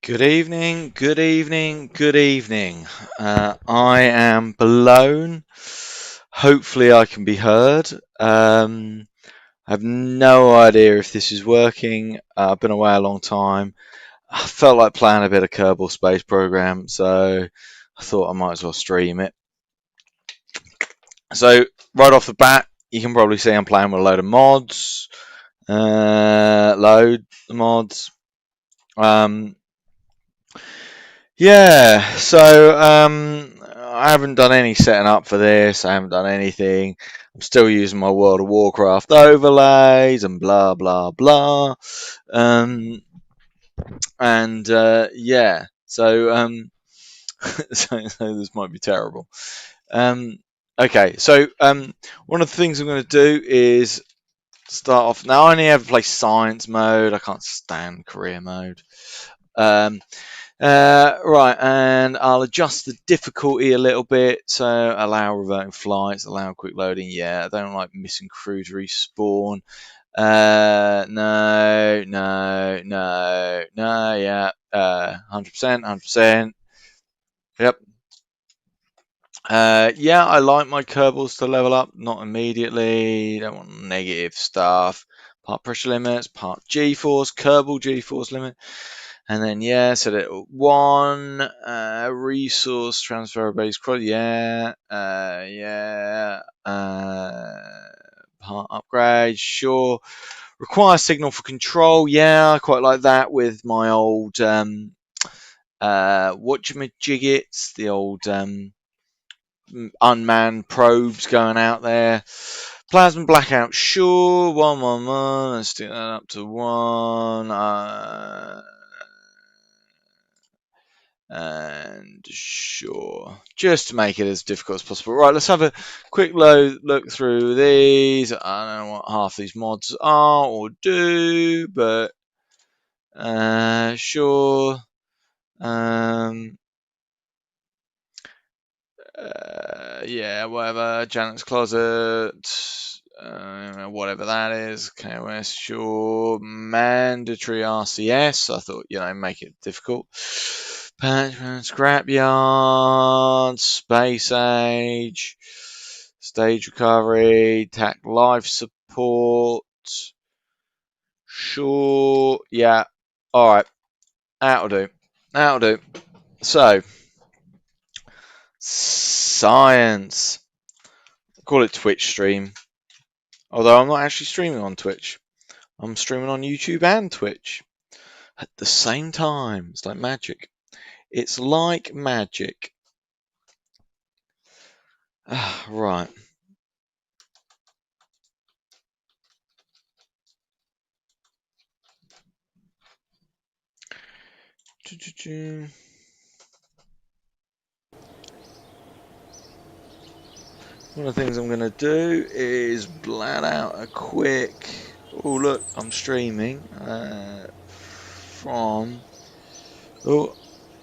Good evening, good evening, good evening. I am Belone. Hopefully, I can be heard. I have no idea if this is working. I've been away a long time. I felt like playing a bit of Kerbal Space Program, so I thought I might as well stream it. So, right off the bat, you can probably see I'm playing with a load of mods. Load the mods. Um, Yeah, so I haven't done any setting up for this. I haven't done anything. I'm still using my World of Warcraft overlays and blah blah blah. Um, and yeah, so this might be terrible. Um, okay, so one of the things I'm going to do is start off. Now I only ever play science mode. I can't stand career mode. Um, right, and I'll adjust the difficulty a little bit. So allow reverting flights, allow quick loading. Yeah, I don't like missing crew to respawn. No, no, no, no. Yeah, 100%, 100%. Yep. Yeah, I like my Kerbals to level up, not immediately. Don't want negative stuff. Part pressure limits, part G-force, Kerbal G-force limit. And then yeah, set it at one. Resource transfer base quality. Yeah, yeah. Part upgrade. Sure. Require signal for control. Yeah, I quite like that with my old whatchamajiggits, the old unmanned probes going out there. Plasma blackout. Sure. 111. Let's do that up to one. And sure, just to make it as difficult as possible. Right, let's have a quick look through these. I don't know what half these mods are or do, but sure. Yeah, whatever. Janet's closet, whatever that is. KOS, sure. Mandatory RCS. I thought, make it difficult. Scrapyard, Space Age, Stage Recovery, TAC Life Support. Sure, yeah. Alright, that'll do. That'll do. So, science. Call it Twitch stream. Although I'm not actually streaming on Twitch. I'm streaming on YouTube and Twitch at the same time. It's like magic. It's like magic. Right. One of the things I'm going to do is blot out a quick. Oh, look, I'm streaming from. Oh,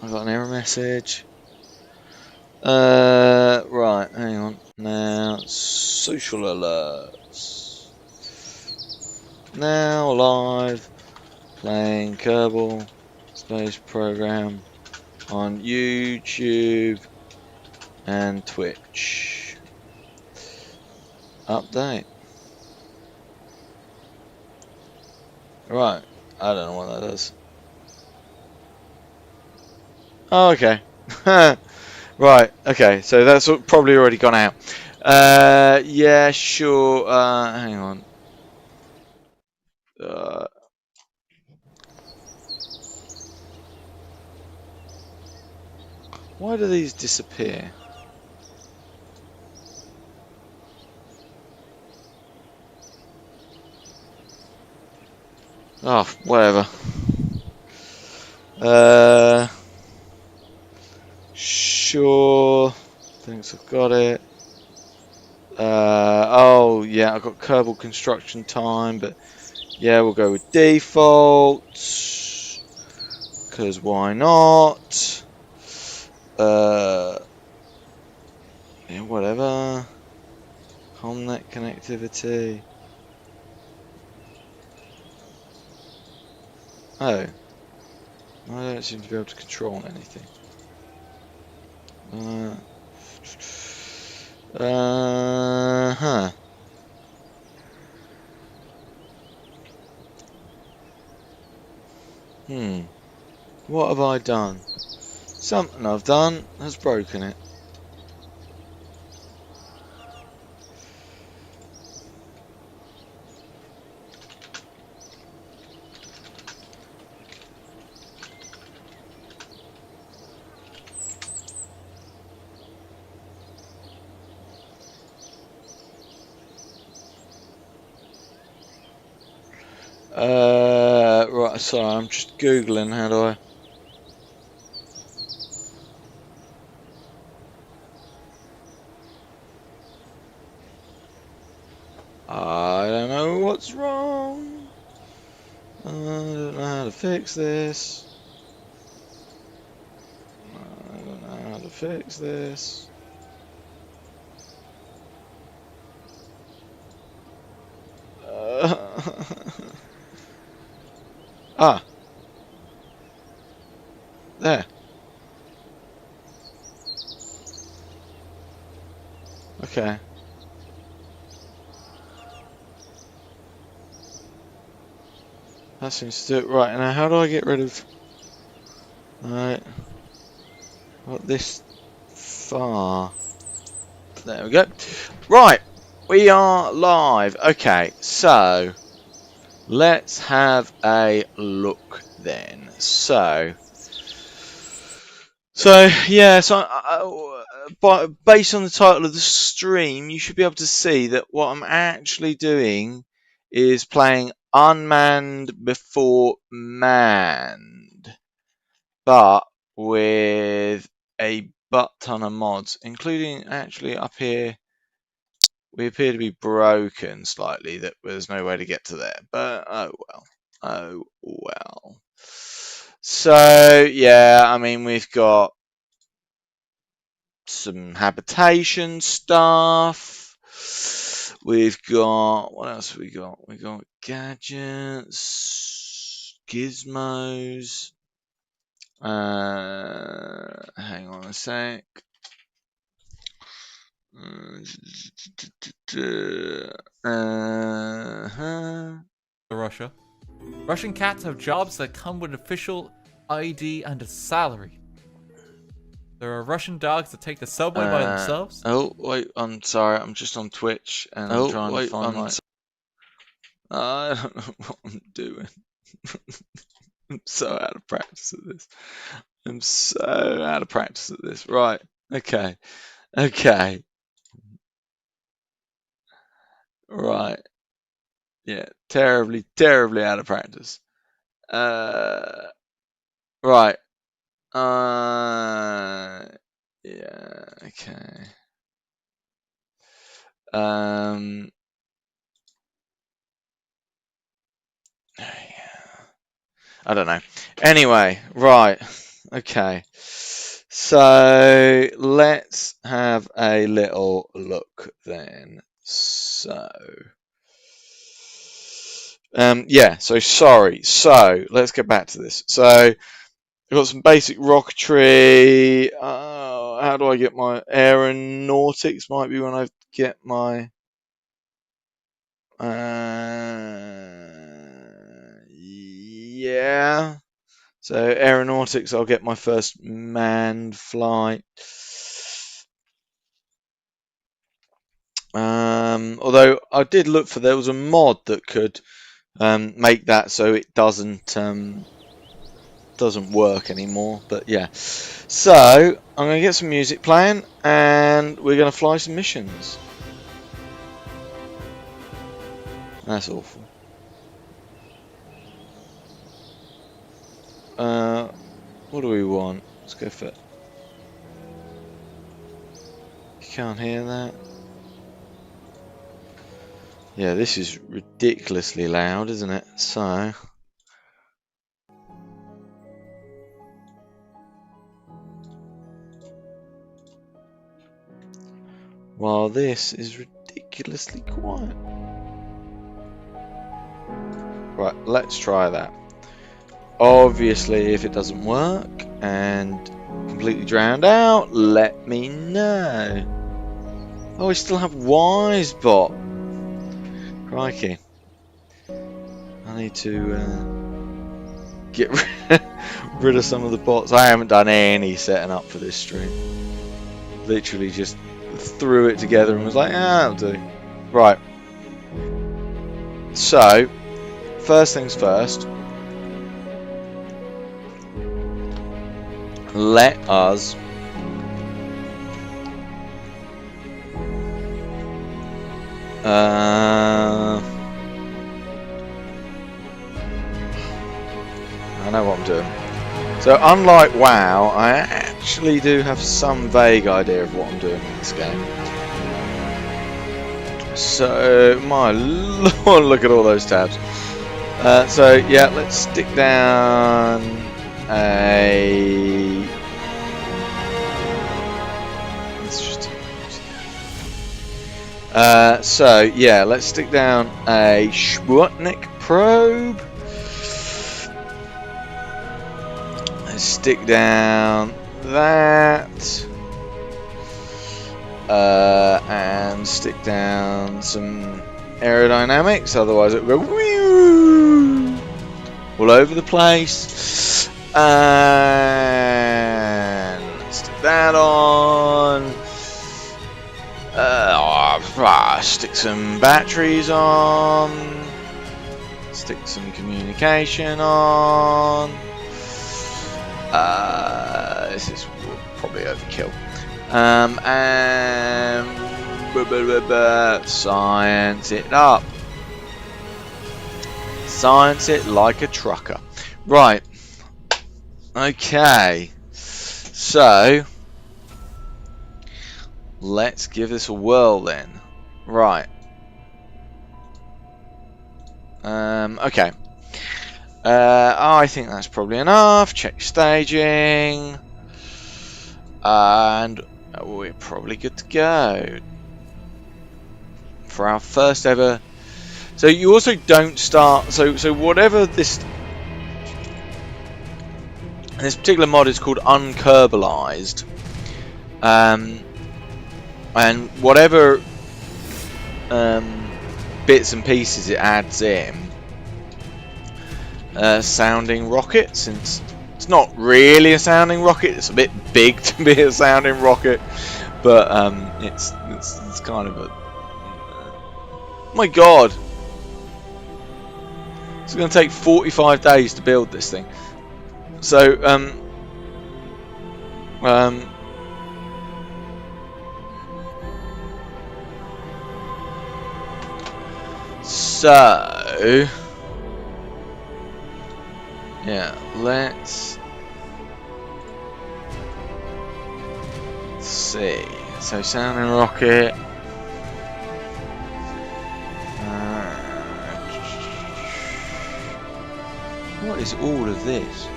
I got an error message. Right, hang on. Now, social alerts. Now live, playing Kerbal Space Program on YouTube and Twitch. Update. Right, I don't know what that does. Oh, okay. Right, okay, so that's probably already gone out. Yeah, sure. Hang on. Why do these disappear? Oh, whatever. Sure. Thinks I've got it. Oh, yeah, I've got Kerbal construction time, but yeah, we'll go with default. Because why not? Yeah, whatever. Comnet connectivity. Oh. I don't seem to be able to control anything. Huh. What have I done? Something I've done has broken it. Right, sorry, I'm just Googling how do I don't know what's wrong. I don't know how to fix this. I don't know how to fix this. Ah, there. Okay. That seems to do it right. Now, how do I get rid of... Alright. Got this far. There we go. Right. We are live. Okay, so... Let's have a look then. So yeah, based on the title of the stream, you should be able to see that what I'm actually doing is playing Unmanned before Manned, but with a butt ton of mods, including actually up here. We appear to be broken slightly, that there's no way to get to there, but oh well. Oh well. So yeah, I mean, we've got some habitation stuff. We've got, what else have we got? We got gadgets, gizmos. Hang on a sec. Russia. Russian cats have jobs that come with official ID and a salary. There are Russian dogs that take the subway by themselves. Oh wait, I'm sorry. I'm just on Twitch and I'm trying to find my. I don't know what I'm doing. I'm so out of practice at this. I'm so out of practice at this. Right. Okay. Okay. Right. Yeah. Terribly, terribly out of practice. Right. Yeah. Okay. I don't know. Anyway, right. Okay. So let's have a little look then. So yeah, so sorry. So let's get back to this. So I've got some basic rocketry. How do I get my aeronautics? Might be when I get my yeah. So aeronautics, I'll get my first manned flight. Although I did look for, there was a mod that could make that so it doesn't work anymore. But yeah, so I'm gonna get some music playing and we're gonna fly some missions. That's awful. What do we want? Let's go for it. You can't hear that. Yeah, this is ridiculously loud, isn't it? So while this is ridiculously quiet. Right, let's try that. obviously, if it doesn't work and completely drowned out, let me know. Oh, we still have Wisebot. Crikey. I need to get rid of some of the bots. I haven't done any setting up for this stream. Literally just threw it together and was like, ah, that'll do. Right. So, first things first. Let us I know what I'm doing. So unlike WoW, I actually do have some vague idea of what I'm doing in this game. So, my lord, look at all those tabs. So yeah, let's stick down a... so yeah, let's stick down a Sputnik probe. Let's stick down that. And stick down some aerodynamics, otherwise it will go whew, all over the place. And stick that on. Stick some batteries on. Stick some communication on. This is probably overkill. And science it up. Science it like a trucker. Right. Okay. So let's give this a whirl then. Right. Okay. I think that's probably enough. Check staging. And we're probably good to go for our first ever. So you also don't start. So whatever this particular mod is called Unkerbalized, and whatever bits and pieces it adds in, sounding rocket, since it's not really a sounding rocket, it's a bit big to be a sounding rocket, but it's kind of a my god, it's going to take 45 days to build this thing. So so yeah, let's see. So sounding rocket. What is all of this?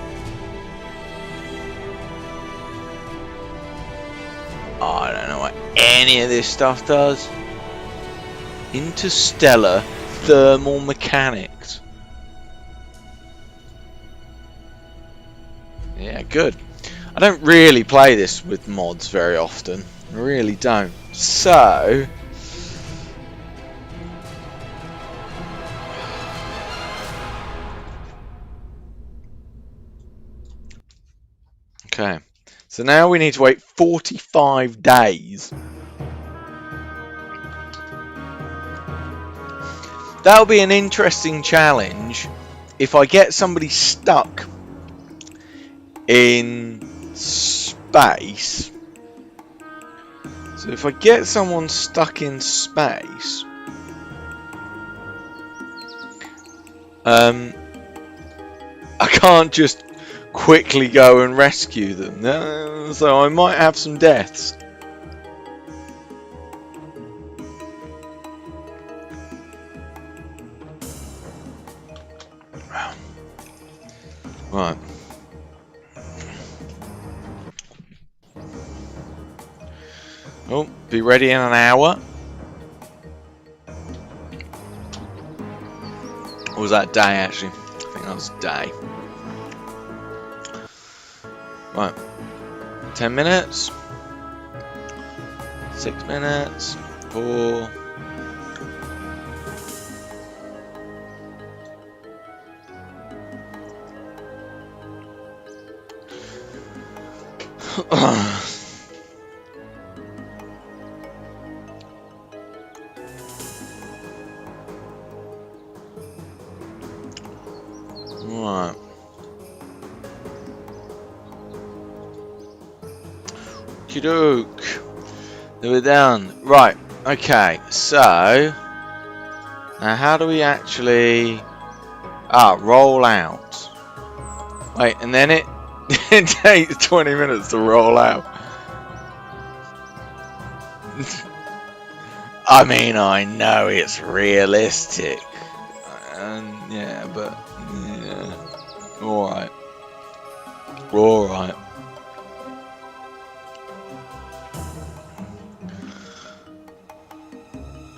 I don't know what any of this stuff does. Interstellar thermal mechanics. Yeah, good. I don't really play this with mods very often. I really don't. So okay. So now we need to wait 45 days. That'll be an interesting challenge if I get somebody stuck in space. So if I get someone stuck in space, I can't just quickly go and rescue them. So I might have some deaths. Right. Oh, be ready in an hour. Or was that day actually? I think that was day. Right. 10 minutes. 6 minutes. 4. Right. Kidook. We're done. Right. Okay. So now, how do we actually roll out? Wait, and then it it takes 20 minutes to roll out. I mean, I know it's realistic, and yeah, but yeah, all right, all right.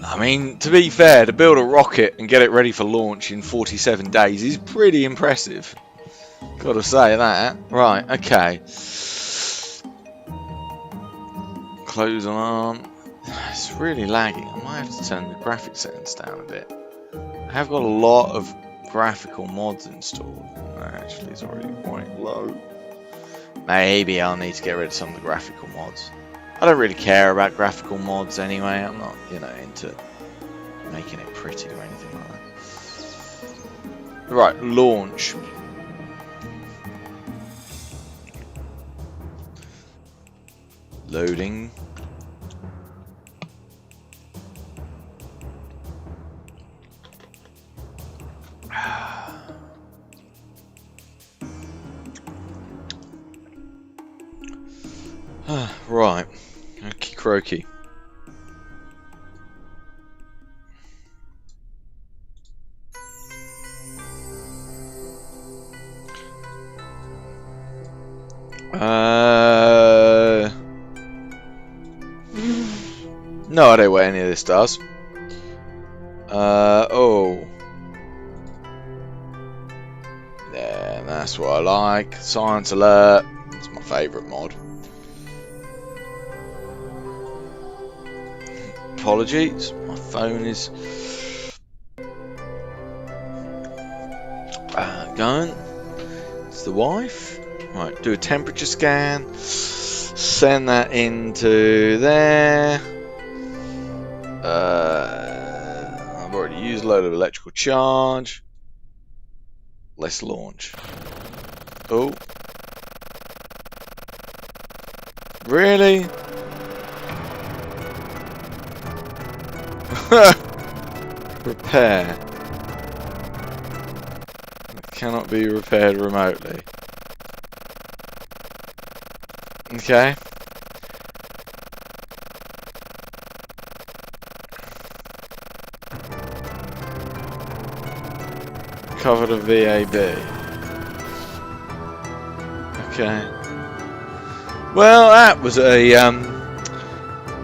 I mean, to be fair, to build a rocket and get it ready for launch in 47 days is pretty impressive. Gotta say that. Right, okay. Close alarm. It's really laggy. I might have to turn the graphics settings down a bit. I have got a lot of graphical mods installed. Actually, it's already quite low. Maybe I'll need to get rid of some of the graphical mods. I don't really care about graphical mods anyway. I'm not, into making it pretty or anything like that. Right, launch. Loading. Right. Okie croaky. No idea what any of this does. Oh. Yeah, that's what I like. Science alert. It's my favourite mod. Apologies, my phone is going. It's the wife. Right, do a temperature scan. Send that into there. I've already used a load of electrical charge. Let's launch. Oh. Really? Repair. It cannot be repaired remotely. Okay. Covered a VAB. Okay. Well, that was a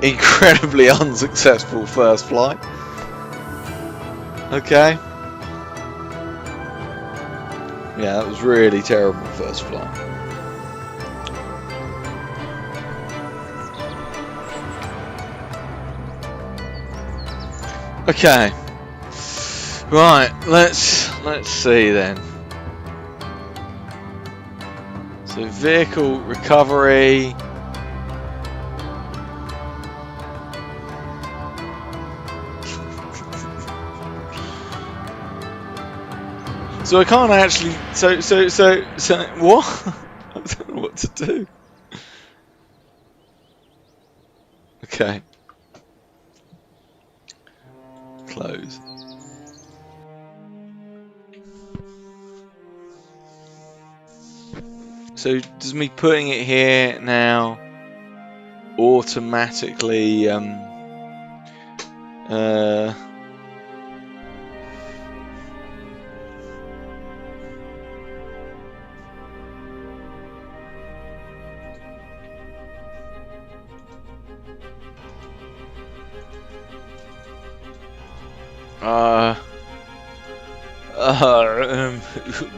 incredibly unsuccessful first flight. Okay. Yeah, that was really terrible first flight. Okay. Right, let's see then. So vehicle recovery. So I can't actually. So what? I don't know what to do. Okay. Close. So does me putting it here now automatically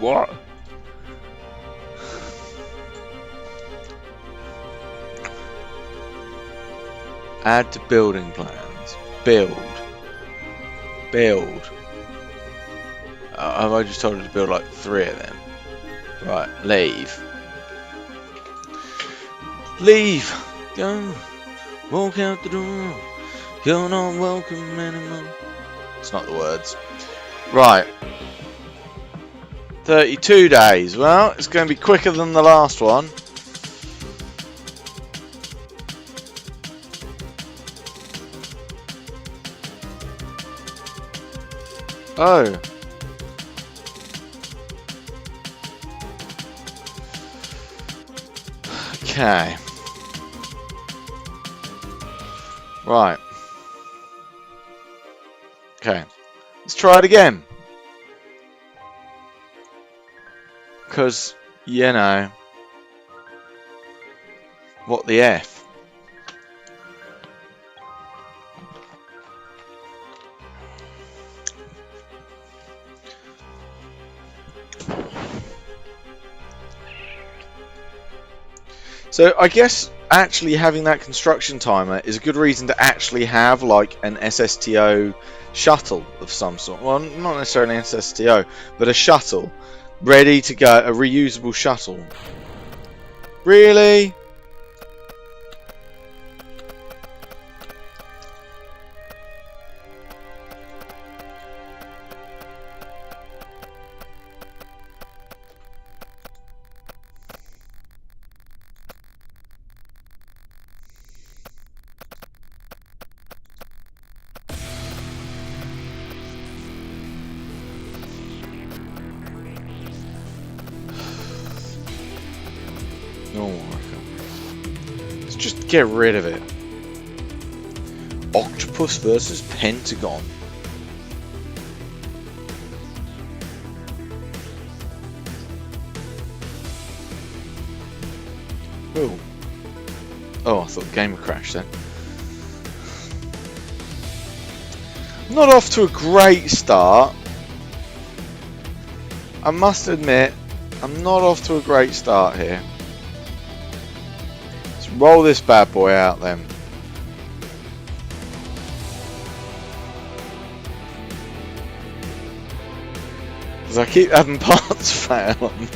what? Add to building plans. Build. Build. Have I just told her to build like 3 of them? Right, leave. Leave! Go! Walk out the door. You're not welcome anymore. It's not the words. Right. 32 days. Well, it's going to be quicker than the last one. Oh. Okay. Right. Okay. Let's try it again. Because, you know, what the F? So I guess actually having that construction timer is a good reason to actually have like an SSTO shuttle of some sort. Well, not necessarily an SSTO, but a shuttle ready to go, a reusable shuttle. Really? No, let's just get rid of it. Octopus versus Pentagon. Oh. Oh, I thought the game would crash then. Not off to a great start. I must admit, I'm not off to a great start here. Let's roll this bad boy out then. Because I keep having parts fail on me.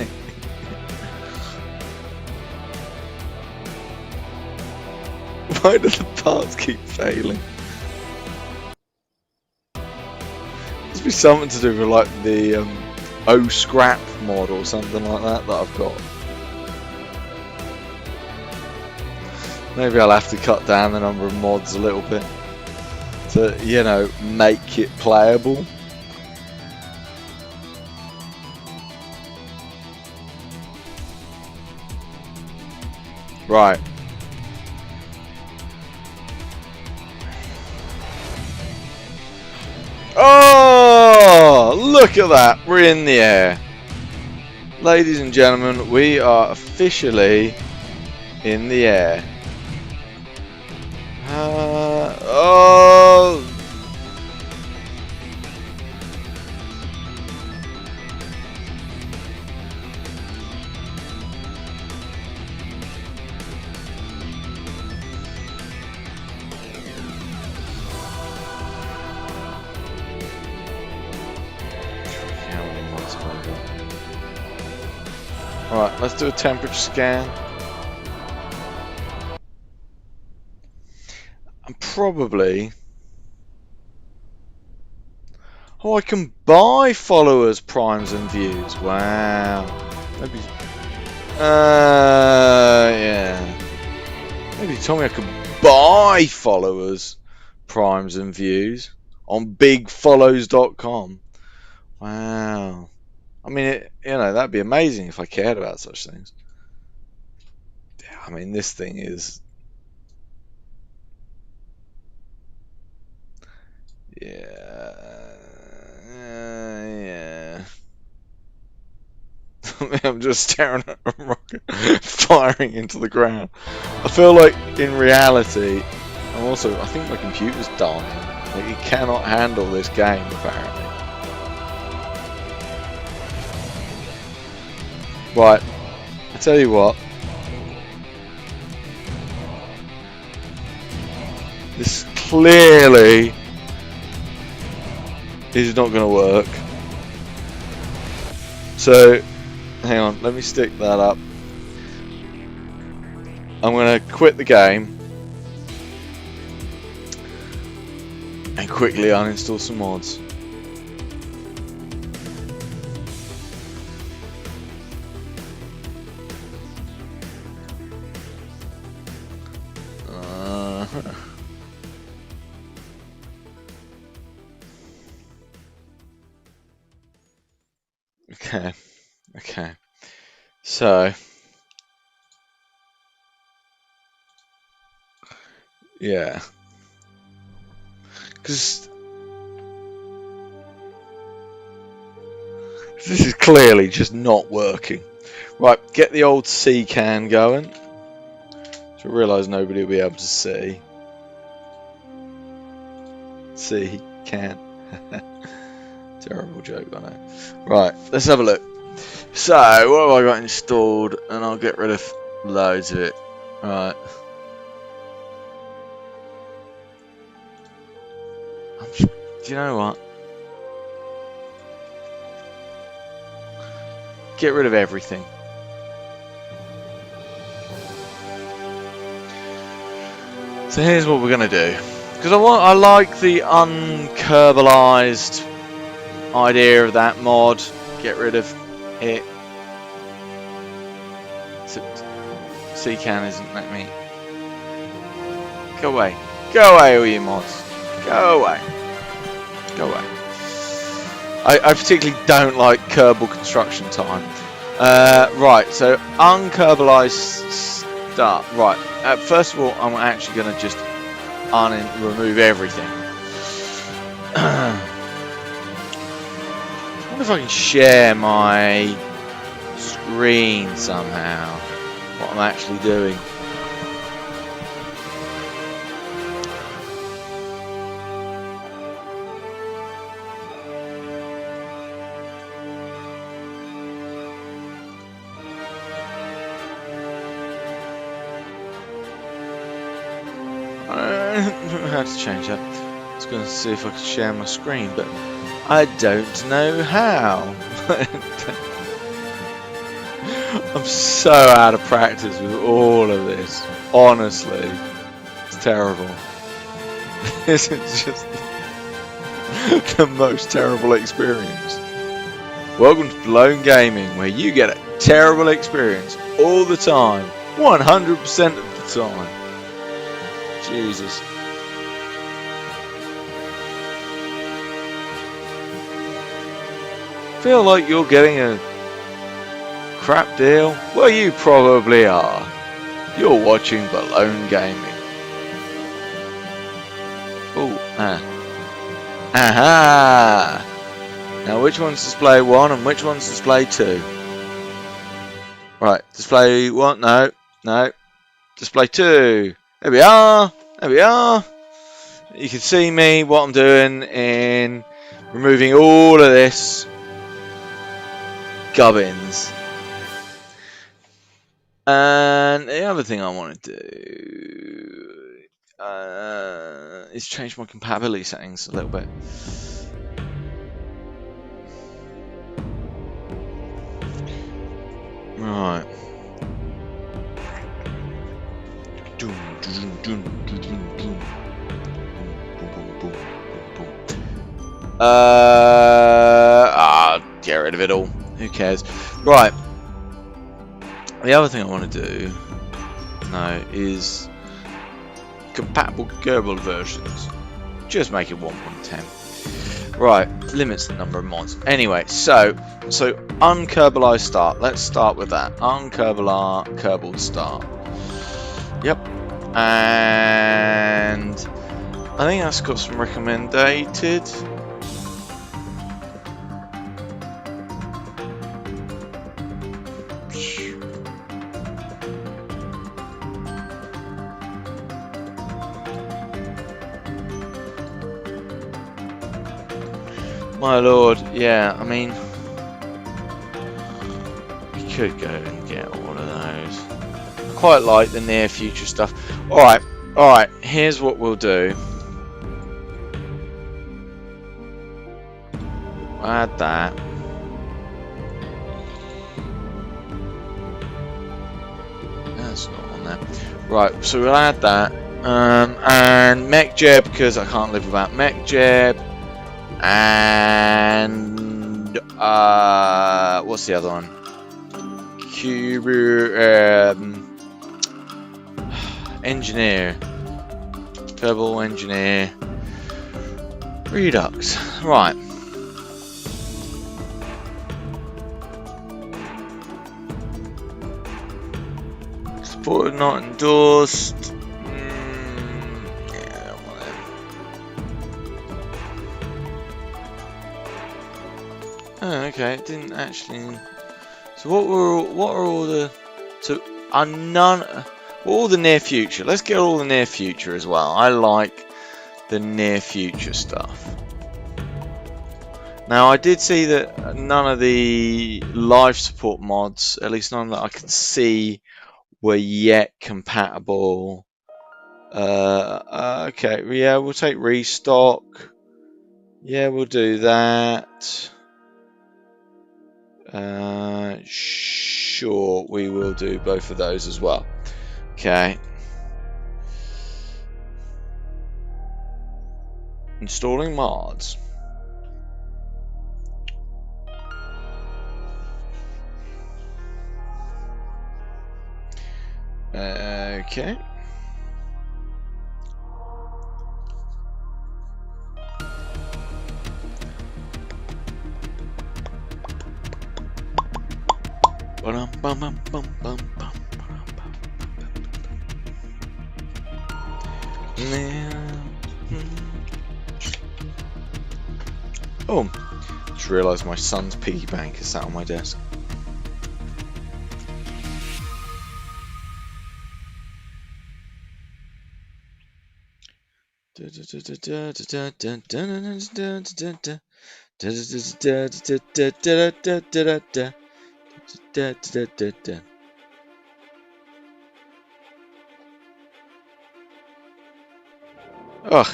Why do the parts keep failing? Must be something to do with like the scrap mod or something like that I've got. Maybe I'll have to cut down the number of mods a little bit to, you know, make it playable. Right. Oh, look at that. We're in the air. Ladies and gentlemen, we are officially in the air. Oh. Alright, let's do a temperature scan. And probably... Oh, I can buy followers, primes and views. Wow. Maybe... yeah. Maybe you told me I could buy followers, primes and views on bigfollows.com. Wow. I mean, you know, that'd be amazing if I cared about such things. Yeah, I mean, this thing is... Yeah. Yeah. I'm just staring at a rocket firing into the ground. I feel like, in reality, I think my computer's dying. Like, it cannot handle this game, apparently. Right, I tell you what. clearly is not going to work. So, hang on, let me stick that up. I'm going to quit the game and quickly uninstall some mods. Okay. So, yeah. Because this is clearly just not working. Right, get the old C can going. So I realise nobody will be able to see. C can. Terrible joke, I know. Right, let's have a look. So, what have I got installed? And I'll get rid of loads of it. Right. Do you know what? Get rid of everything. So here's what we're gonna do. Because I like the unkerbalized idea of that mod. Get rid of it. C-can isn't let me. Go away. Go away, all you mods. Go away. Go away. I particularly don't like Kerbal construction time. Right, so unkerbalized start. Right, first of all, I'm actually going to just remove everything. I wonder if I can share my screen somehow. What I'm actually doing. How to change that. I was going to see if I could share my screen, but I don't know how. I'm so out of practice with all of this. Honestly, it's terrible. This is just the most terrible experience. Welcome to Belone Gaming, where you get a terrible experience all the time, 100% of the time. Jesus. Feel like you're getting a crap deal? Well, you probably are. You're watching Belone Gaming. Oh, aha! Now, which one's display 1 and which one's display 2? Right, display 1, no. Display 2. There we are. There we are. You can see me, what I'm doing in removing all of this gubbins. And the other thing I want to do is change my compatibility settings a little bit. Right. Get rid of it all. Who cares? Right. The other thing I want to do now is compatible Kerbal versions. Just make it 1.10. Right. Limits the number of mods. Anyway, so unkerbalized start. Let's start with that. Kerbal start. Yep. And I think that's got some recommended. My lord, yeah, I mean, we could go and get all of those. I quite like the near future stuff. Alright, here's what we'll do. add that. That's not on there. Right, so we'll add that. And Mech Jeb, because I can't live without Mech Jeb. And what's the other one? Engineer. Kerbal Engineer. Redux. Right. Supported, not endorsed. Yeah, I don't want it. Oh, okay, it didn't actually. So what are all the all the near future? Let's get all the near future as well. I like the near future stuff. Now I did see that none of the life support mods, at least none that I can see, were yet compatible. Okay, yeah, we'll take restock. Yeah, we'll do that. Sure, we will do both of those as well. Okay. Installing mods. Okay. Oh, just realised my son's piggy bank is sat on my desk. Ugh.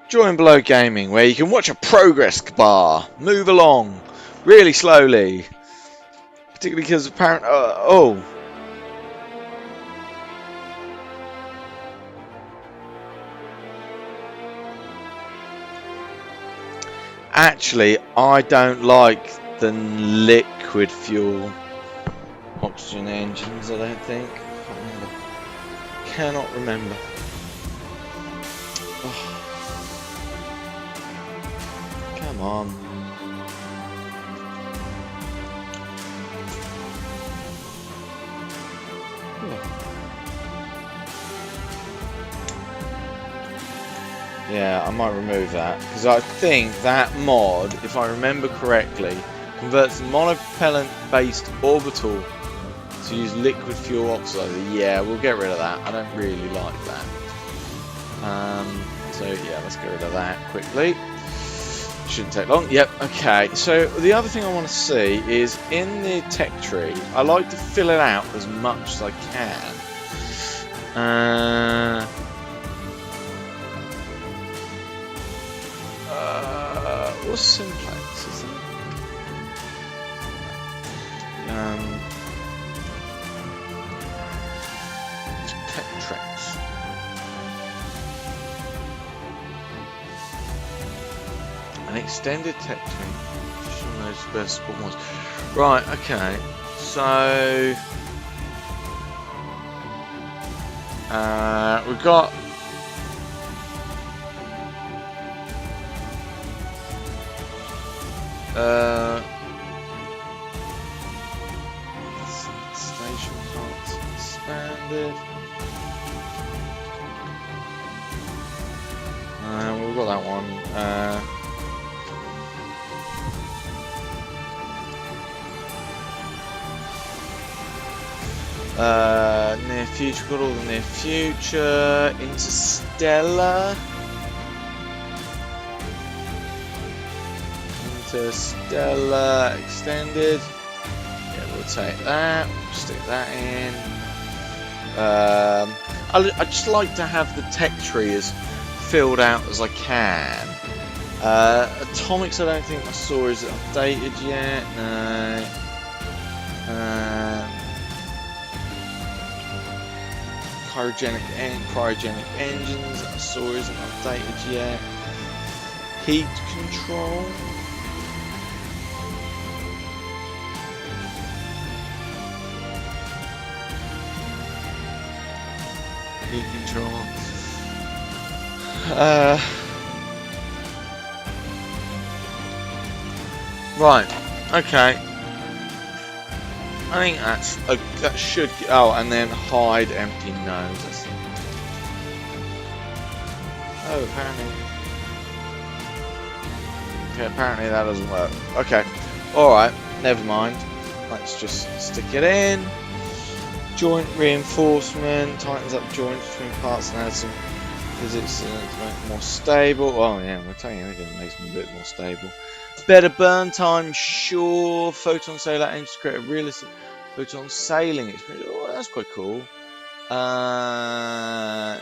Join Below Gaming, where you can watch a progress bar move along really slowly, particularly because apparently, oh. Actually, I don't like the liquid fuel oxygen engines, I don't think. Cannot remember. Oh. Come on. Yeah, I might remove that, because I think that mod, if I remember correctly, converts the monopropellant based orbital to use liquid fuel oxidizer. Yeah, we'll get rid of that. I don't really like that. So yeah, let's get rid of that quickly. Shouldn't take long. Yep, okay. So the other thing I want to see is in the tech tree, I like to fill it out as much as I can. What's simplex? Is it? Tech tracks. An extended tech tree. Just on those best support ones. Right. Okay. So we've got. Station parts expanded. We've got that one. Near future, got all the near future. Interstellar. Interstellar extended. Yeah, we'll take that. Stick that in. I just like to have the tech tree as filled out as I can. Atomics, I don't think I saw is updated yet. No. Cryogenic engines I saw isn't updated yet. Heat control. Heat control. Right. Okay. I think that should. Oh, and then hide empty nose. That's it. Oh, apparently. Okay, apparently that doesn't work. Okay. Alright, never mind. Let's just stick it in. Joint reinforcement. Tightens up joints between parts and adds some physics to make it more stable. Oh, yeah, we're telling you, it makes them a bit more stable. Better burn time, sure. Photon sailor aims to create a realistic photon sailing experience. Oh, that's quite cool. Yeah,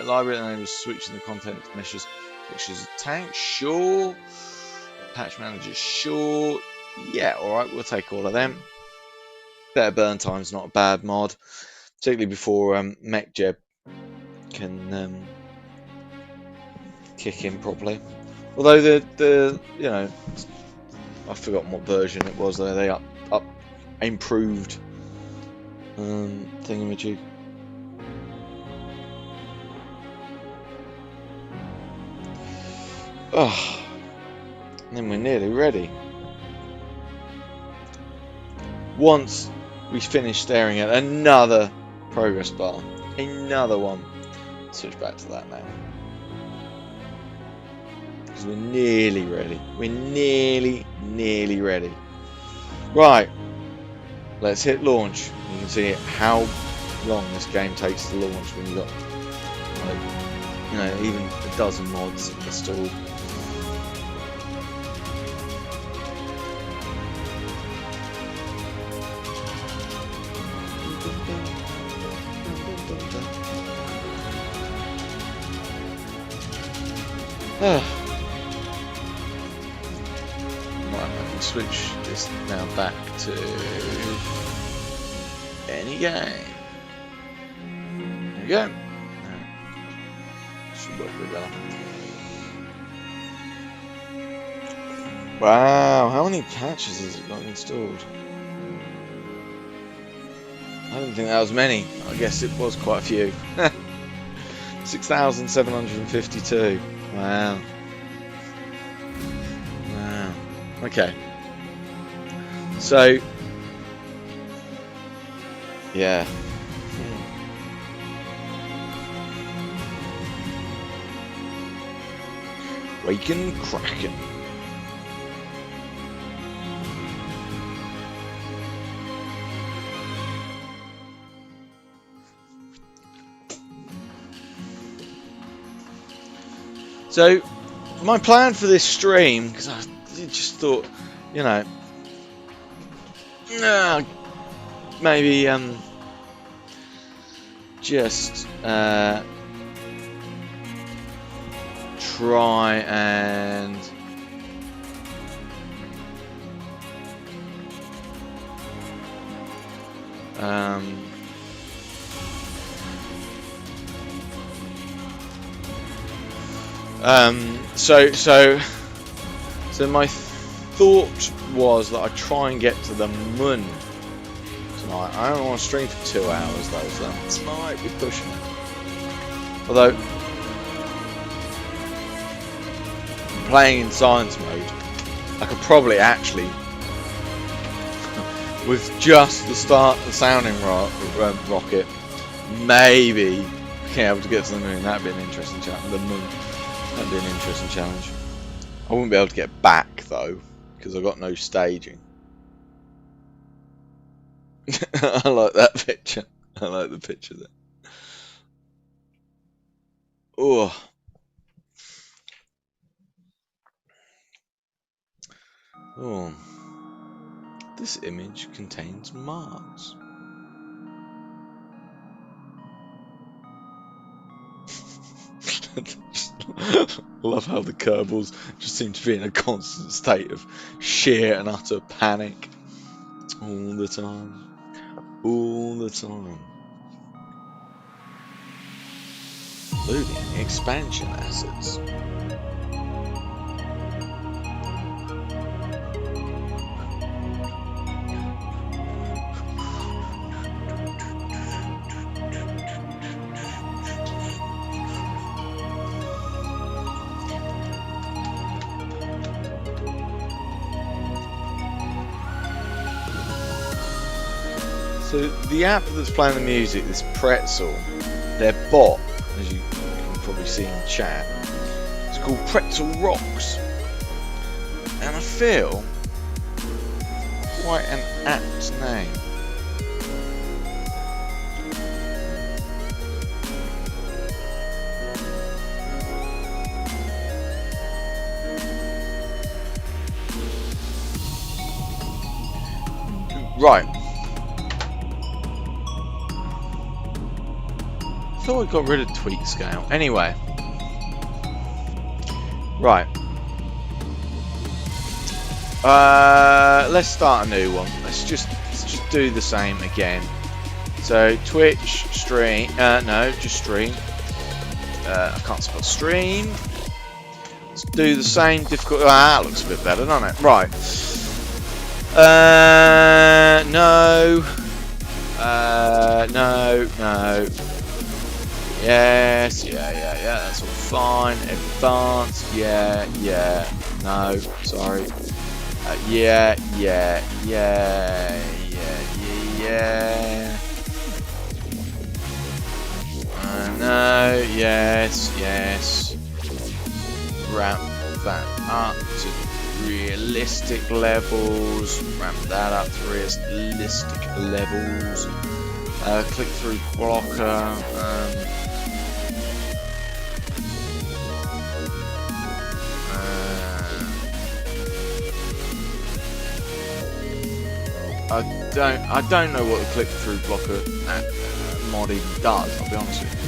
library enables switching the content measures pictures of tank, sure. Patch manager, sure. Yeah, alright, we'll take all of them. Better burn time's not a bad mod, particularly before MechJeb can kick in properly. Although the you know, I've forgotten what version it was though, they up improved thingamajig. Oh, and then we're nearly ready. Once we finish staring at another progress bar, another one. Switch back to that now. Because we're nearly ready. We're nearly ready. Right. Let's hit launch. You can see how long this game takes to launch when you've got, like, you know, even a dozen mods installed. Right, I can switch this now back to any game. There we go. Should work a bit better. Wow, how many patches has it got installed? I didn't think that was many. I guess it was quite a few. 6,752. Wow. Wow. Okay. So, yeah. Waken Kraken. So, my plan for this stream, because I just thought, you know, maybe just try and so my thought was that I'd try and get to the moon tonight. I don't want to stream for 2 hours though, so that might be pushing it. Although, playing in science mode, I could probably actually, with just the sounding rocket, maybe be able to get to the moon. That'd be an interesting challenge. The moon. That'd be an interesting challenge. I wouldn't be able to get back though, because I've got no staging. I like that picture. I like the picture there. Oh. Oh. This image contains Mars. Love how the Kerbals just seem to be in a constant state of sheer and utter panic all the time. All the time. Loading expansion assets. So the app that's playing the music, this Pretzel, their bot, as you can probably see in chat, it's called Pretzel Rocks, and I feel quite an apt name. Right. I thought I got rid of tweak scale. Anyway. Right. Let's start a new one. Let's just do the same again. So Twitch stream. No, just stream. I can't spell stream. Let's do the same difficult. That looks a bit better, doesn't it? Right. No. No. Yes, yeah, that's all fine. Advanced, yeah, no, sorry. Yeah. No, yes. Ramp that up to realistic levels. Ramp that up to realistic levels. Click through blocker. I don't know what the click-through blocker mod even does, I'll be honest with you.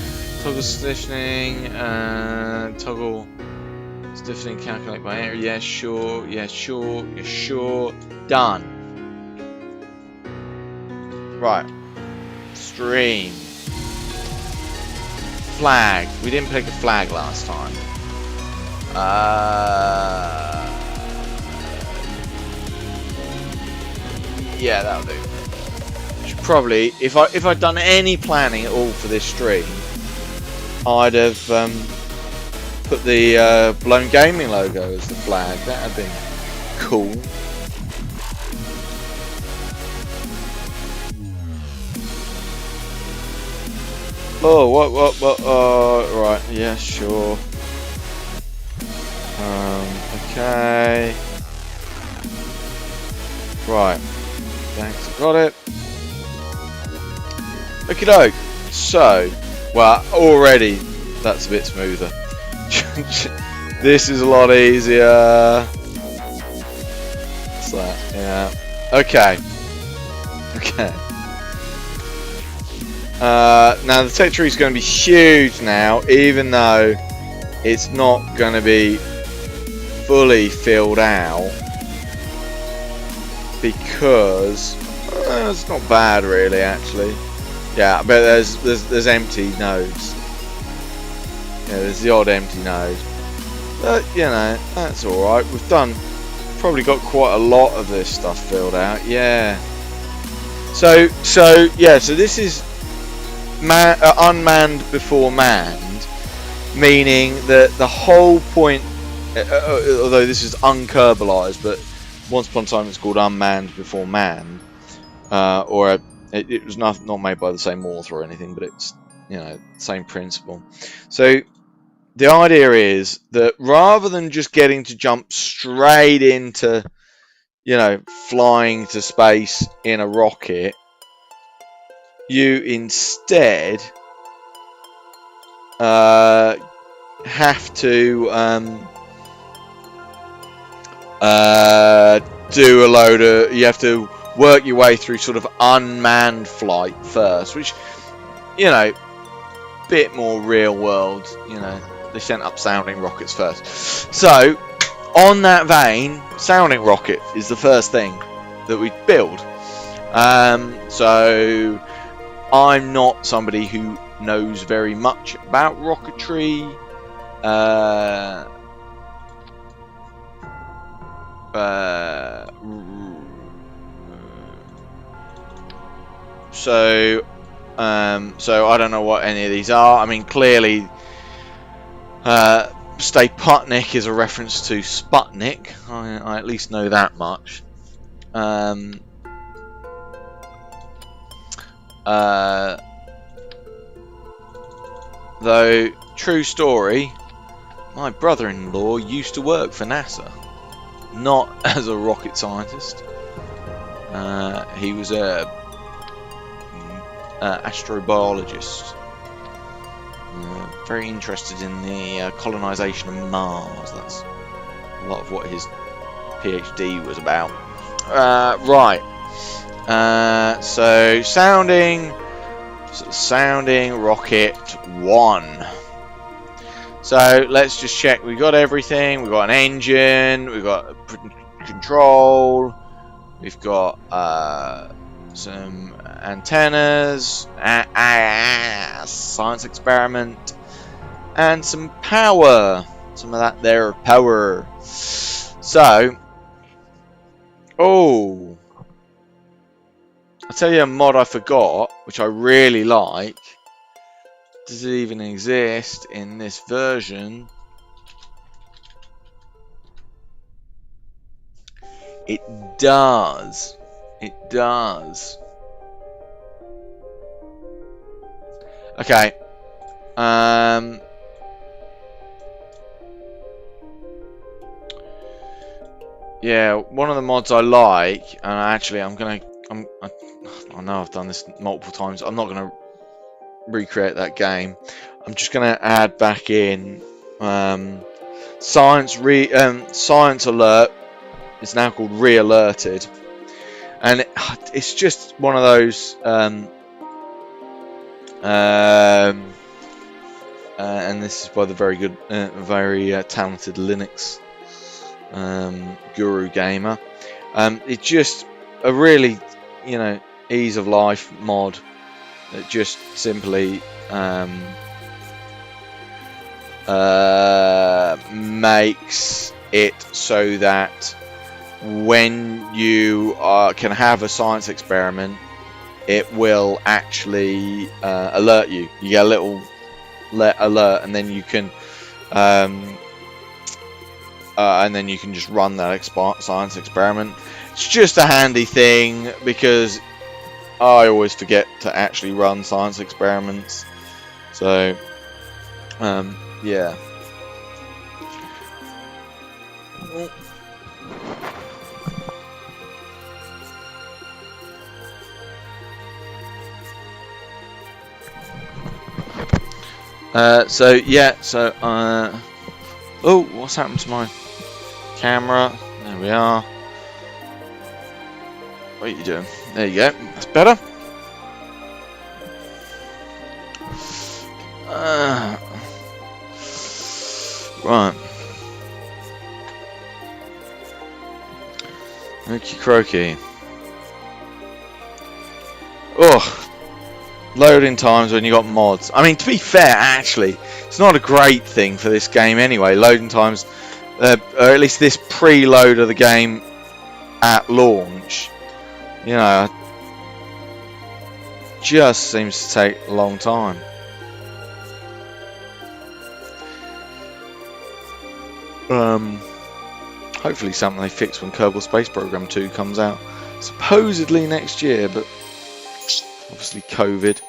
Toggle stiffening, toggle stiffening calculate by area, yeah sure, done. Right, stream. Flag, we didn't pick a flag last time. Yeah, that'll do. Should probably, if I'd done any planning at all for this stream, I'd have put the Belone Gaming logo as the flag. That'd have been cool. Oh, what? Right, yeah, sure. Okay. Right. Thanks, got it. Okie doke. So, well, already that's a bit smoother. This is a lot easier. What's that? Yeah. Okay. Now the tech tree is going to be huge now, even though it's not going to be fully filled out. Because it's not bad really, actually. Yeah, but there's empty nodes. Yeah, there's the odd empty node. But you know, that's all right. We've probably got quite a lot of this stuff filled out. Yeah. So this is unmanned before manned, meaning that the whole point. Although this is unkerbalized, but once upon a time it's called Unmanned before manned, it was not made by the same author or anything, but it's, you know, same principle. So the idea is that rather than just getting to jump straight into, you know, flying to space in a rocket, you instead have to do a load of, you have to work your way through sort of unmanned flight first, which, you know, bit more real world, you know, they sent up sounding rockets first. So, on that vein, sounding rocket is the first thing that we build. So, I'm not somebody who knows very much about rocketry. So I don't know what any of these are. I mean, clearly, Stay Putnik is a reference to Sputnik. I at least know that much. Though, true story, my brother-in-law used to work for NASA, not as a rocket scientist. He was a astrobiologist, very interested in the colonization of Mars. That's a lot of what his PhD was about. Right. So sounding rocket 1. So let's just check. We got everything. We got an engine. We got control. We've got some antennas, science experiment, and some power. Some of that there power. So, I'll tell you a mod I forgot, which I really like. Does it even exist in this version? It does. It does. Okay. Yeah, one of the mods I like, and actually I know I've done this multiple times. I'm not gonna recreate that game. I'm just gonna add back in science alert. It's now called re-alerted, and it's just one of those. And this is by the very good, very talented Linux guru gamer. It's just a really, ease of life mod that just simply makes it so that when you can have a science experiment, it will actually alert you. You get a little alert, and then you can just run that science experiment. It's just a handy thing because I always forget to actually run science experiments. So, yeah. Oh, what's happened to my camera? There we are. What are you doing? There you go. That's better. Right. Okie croaky. Oh. Loading times when you got mods. I mean, to be fair, actually, it's not a great thing for this game anyway. Loading times, or at least this preload of the game at launch, just seems to take a long time. Hopefully something they fix when Kerbal Space Program 2 comes out. Supposedly next year, but obviously COVID.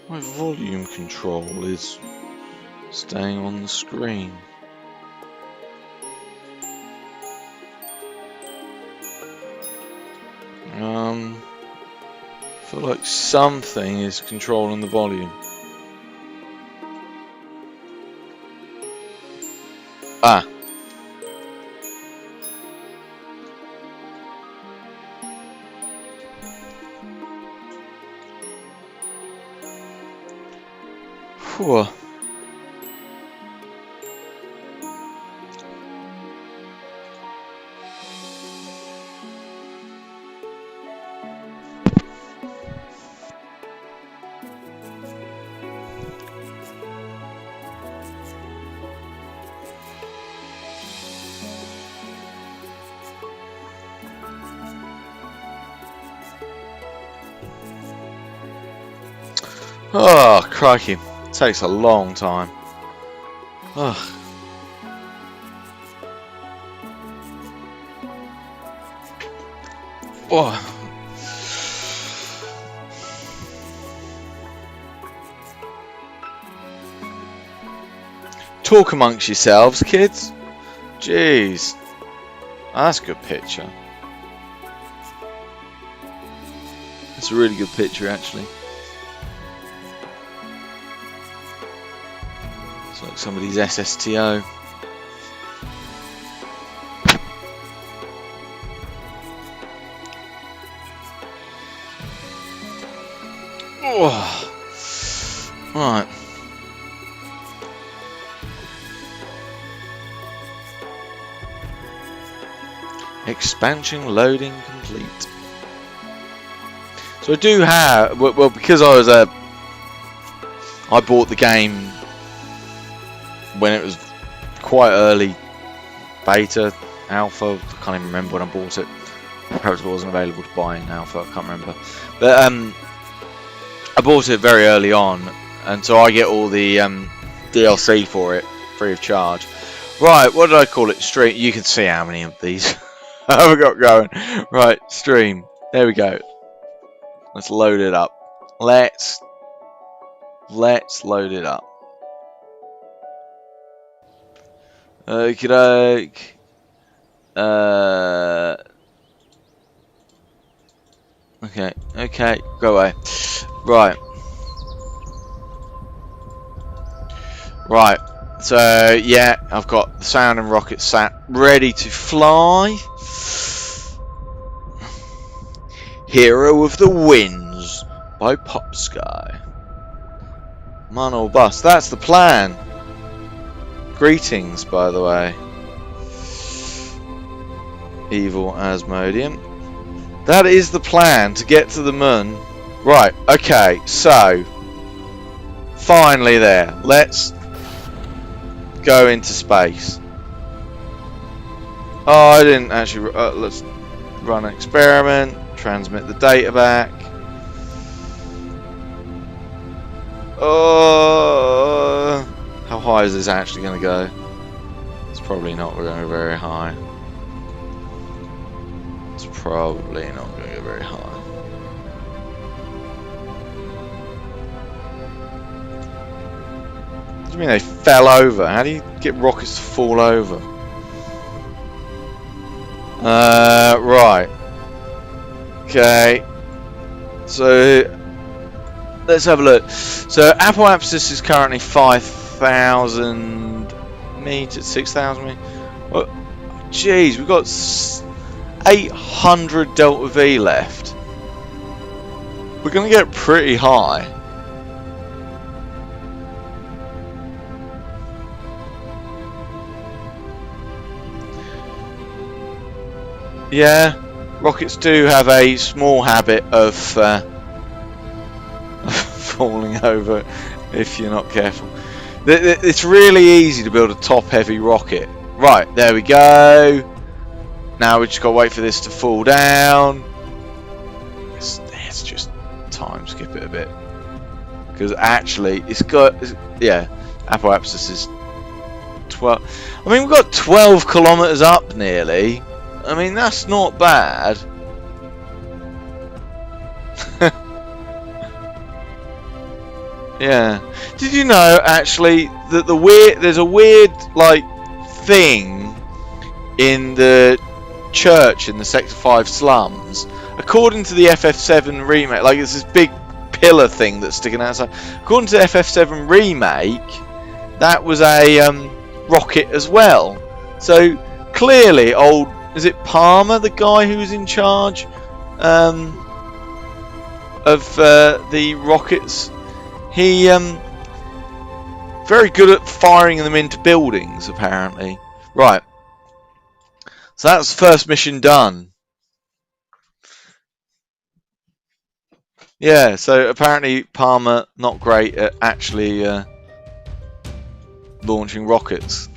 My volume control is staying on the screen. I feel like something is controlling the volume. Ah. Whew. Oh, crikey. Takes a long time. Ugh. Oh. Talk amongst yourselves, kids. Jeez. That's a good picture. That's a really good picture, actually. It's like somebody's SSTO. Oh. Right. Expansion loading complete. So I do have, well, because I bought the game when it was quite early beta, alpha. I can't even remember when I bought it. Perhaps it wasn't available to buy in alpha. I can't remember. But I bought it very early on, and so I get all the DLC for it free of charge. Right, what did I call it? Stream. You can see how many of these I've got going. Right, stream. There we go. Let's load it up. Let's load it up. Okie doke. Okay, go away. Right. So yeah, I've got the sound and rocket sat ready to fly. Hero of the Winds by Pop Sky. Man or bust. That's the plan. Greetings, by the way. Evil Asmodean. That is the plan, to get to the moon. Right, okay, so finally there. Let's go into space. Oh, I didn't actually. Let's run an experiment. Transmit the data back. How high is this actually going to go? It's probably not going to go very high. It's probably not going to go very high. What do you mean they fell over? How do you get rockets to fall over? Right. Okay. So let's have a look. So apoapsis is currently 5,000 meters, 6,000 meters. Oh, jeez, we've got 800 delta V left. We're going to get pretty high. Yeah, rockets do have a small habit of falling over if you're not careful. It's really easy to build a top-heavy rocket. Right, there we go. Now we just got to wait for this to fall down. Let's just time skip it a bit. Because actually, yeah, apoapsis is 12. I mean, we've got 12 kilometers up nearly. I mean, that's not bad. Yeah. Did you know actually that there's a weird like thing in the church in the Sector 5 slums? I according to the FF7 remake, like it's this big pillar thing that's sticking outside. According to the FF7 remake, that was a rocket as well. So clearly, is it Palmer, the guy who was in charge of the rockets? He very good at firing them into buildings, apparently. Right. So that's the first mission done. Yeah, so apparently Palmer not great at actually launching rockets.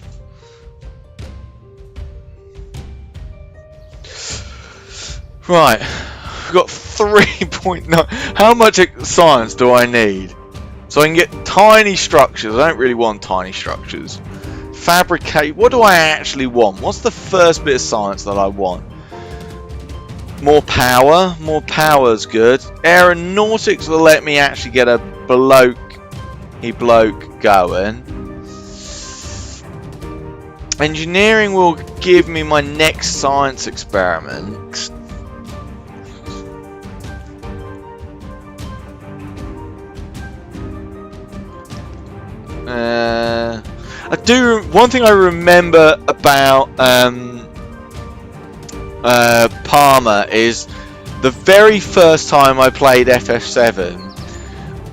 Right, we've got 3.9. How much science do I need? So I can get tiny structures. I don't really want tiny structures. Fabricate. What do I actually want? What's the first bit of science that I want? More power. More power's good. Aeronautics will let me actually get a bloke going. Engineering will give me my next science experiment. One thing I remember about Palmer is the very first time I played FF7,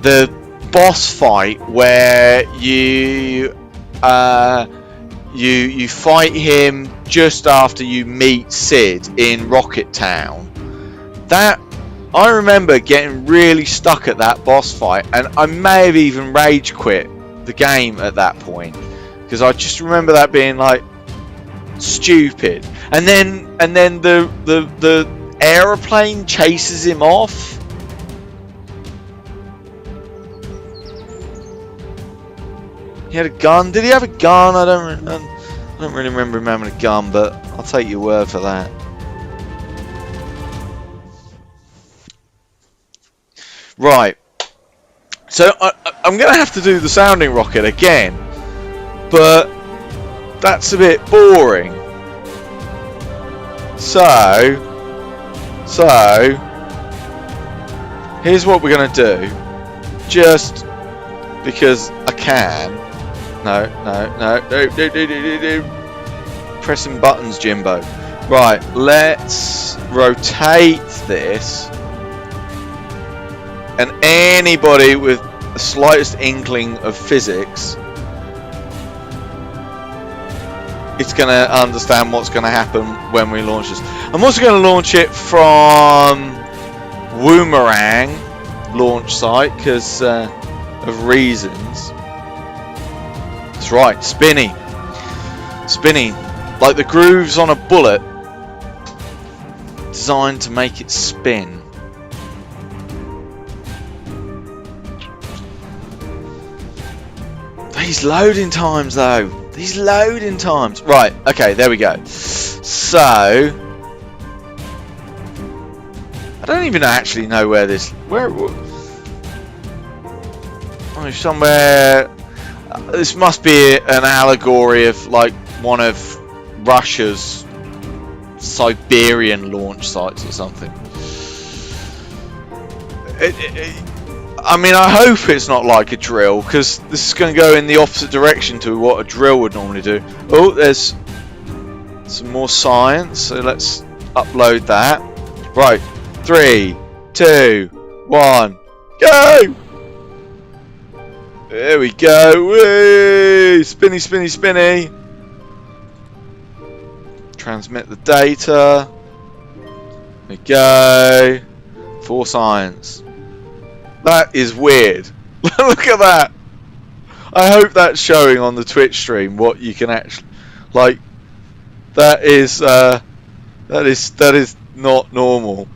the boss fight where you fight him just after you meet Sid in Rocket Town. That I remember getting really stuck at that boss fight, and I may have even rage quit the game at that point because I just remember that being like stupid. And then the aeroplane chases him off. He had a gun. Did he have a gun? I don't really remember him having a gun, but I'll take your word for that. Right. So I'm going to have to do the sounding rocket again, but that's a bit boring. So here's what we're going to do, just because I can. No. Pressing buttons, Jimbo. Right, let's rotate this. And anybody with the slightest inkling of physics is going to understand what's going to happen when we launch this. I'm also going to launch it from Woomerang launch site because of reasons. That's right, spinny, like the grooves on a bullet, designed to make it spin. These loading times though. These loading times. Right, okay, there we go. So I don't even actually know where this somewhere this must be an allegory of like one of Russia's Siberian launch sites or something. I mean, I hope it's not like a drill, because this is going to go in the opposite direction to what a drill would normally do. Oh, there's some more science, so let's upload that. Right, 3, 2, 1, go! There we go. Whee! Spinny. Transmit the data. There we go. 4 science. That is weird. Look at that. I hope that's showing on the Twitch stream what you can actually like. That is not normal.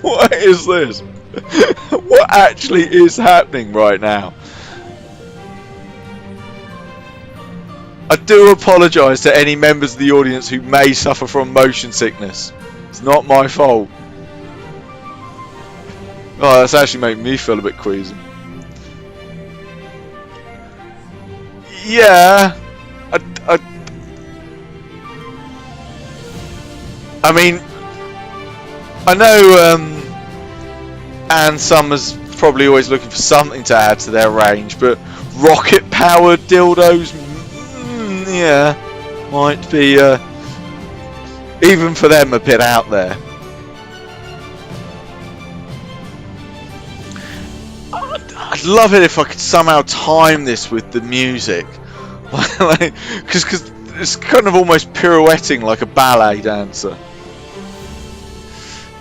What is this? What actually is happening right now? I do apologise to any members of the audience who may suffer from motion sickness. It's not my fault. Oh, that's actually making me feel a bit queasy. Yeah, I mean, I know Ann Summers probably always looking for something to add to their range, but rocket-powered dildos, yeah, might be even for them a bit out there. I'd love it if I could somehow time this with the music, because it's kind of almost pirouetting like a ballet dancer.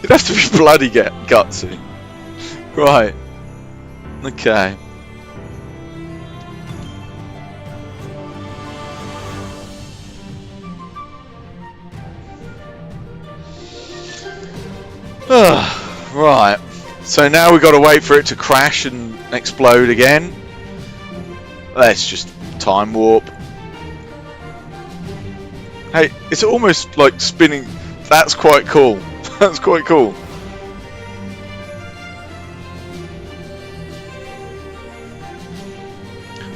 You'd have to be bloody gutsy. Right. Okay. Right. So now we've got to wait for it to crash and explode again. Let's just time warp. Hey, it's almost like spinning. That's quite cool. That's quite cool.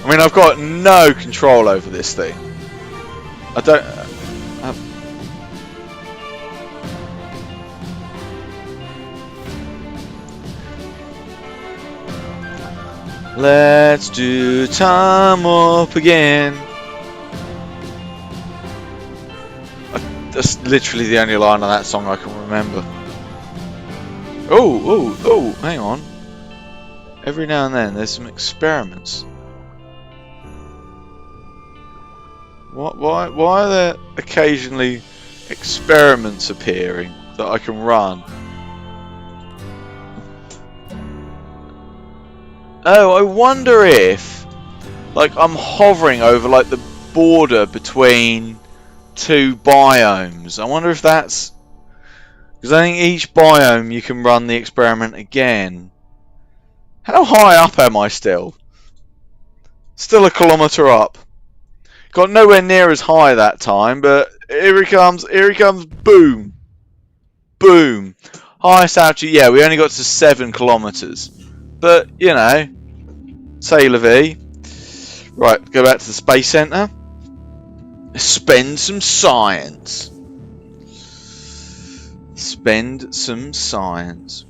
I mean, I've got no control over this thing. I don't... Let's do time warp again. That's literally the only line of that song I can remember. Oh, hang on. Every now and then there's some experiments. Why are there occasionally experiments appearing that I can run? Oh, I wonder if, like, I'm hovering over, like, the border between two biomes. I wonder if that's... Because I think each biome you can run the experiment again. How high up am I still? Still a kilometre up. Got nowhere near as high that time, but here he comes, boom. Boom. Highest altitude, yeah, we only got to 7 kilometres. But, you know, c'est la vie. Right, go back to the Space Centre. Spend some science. Spend some science.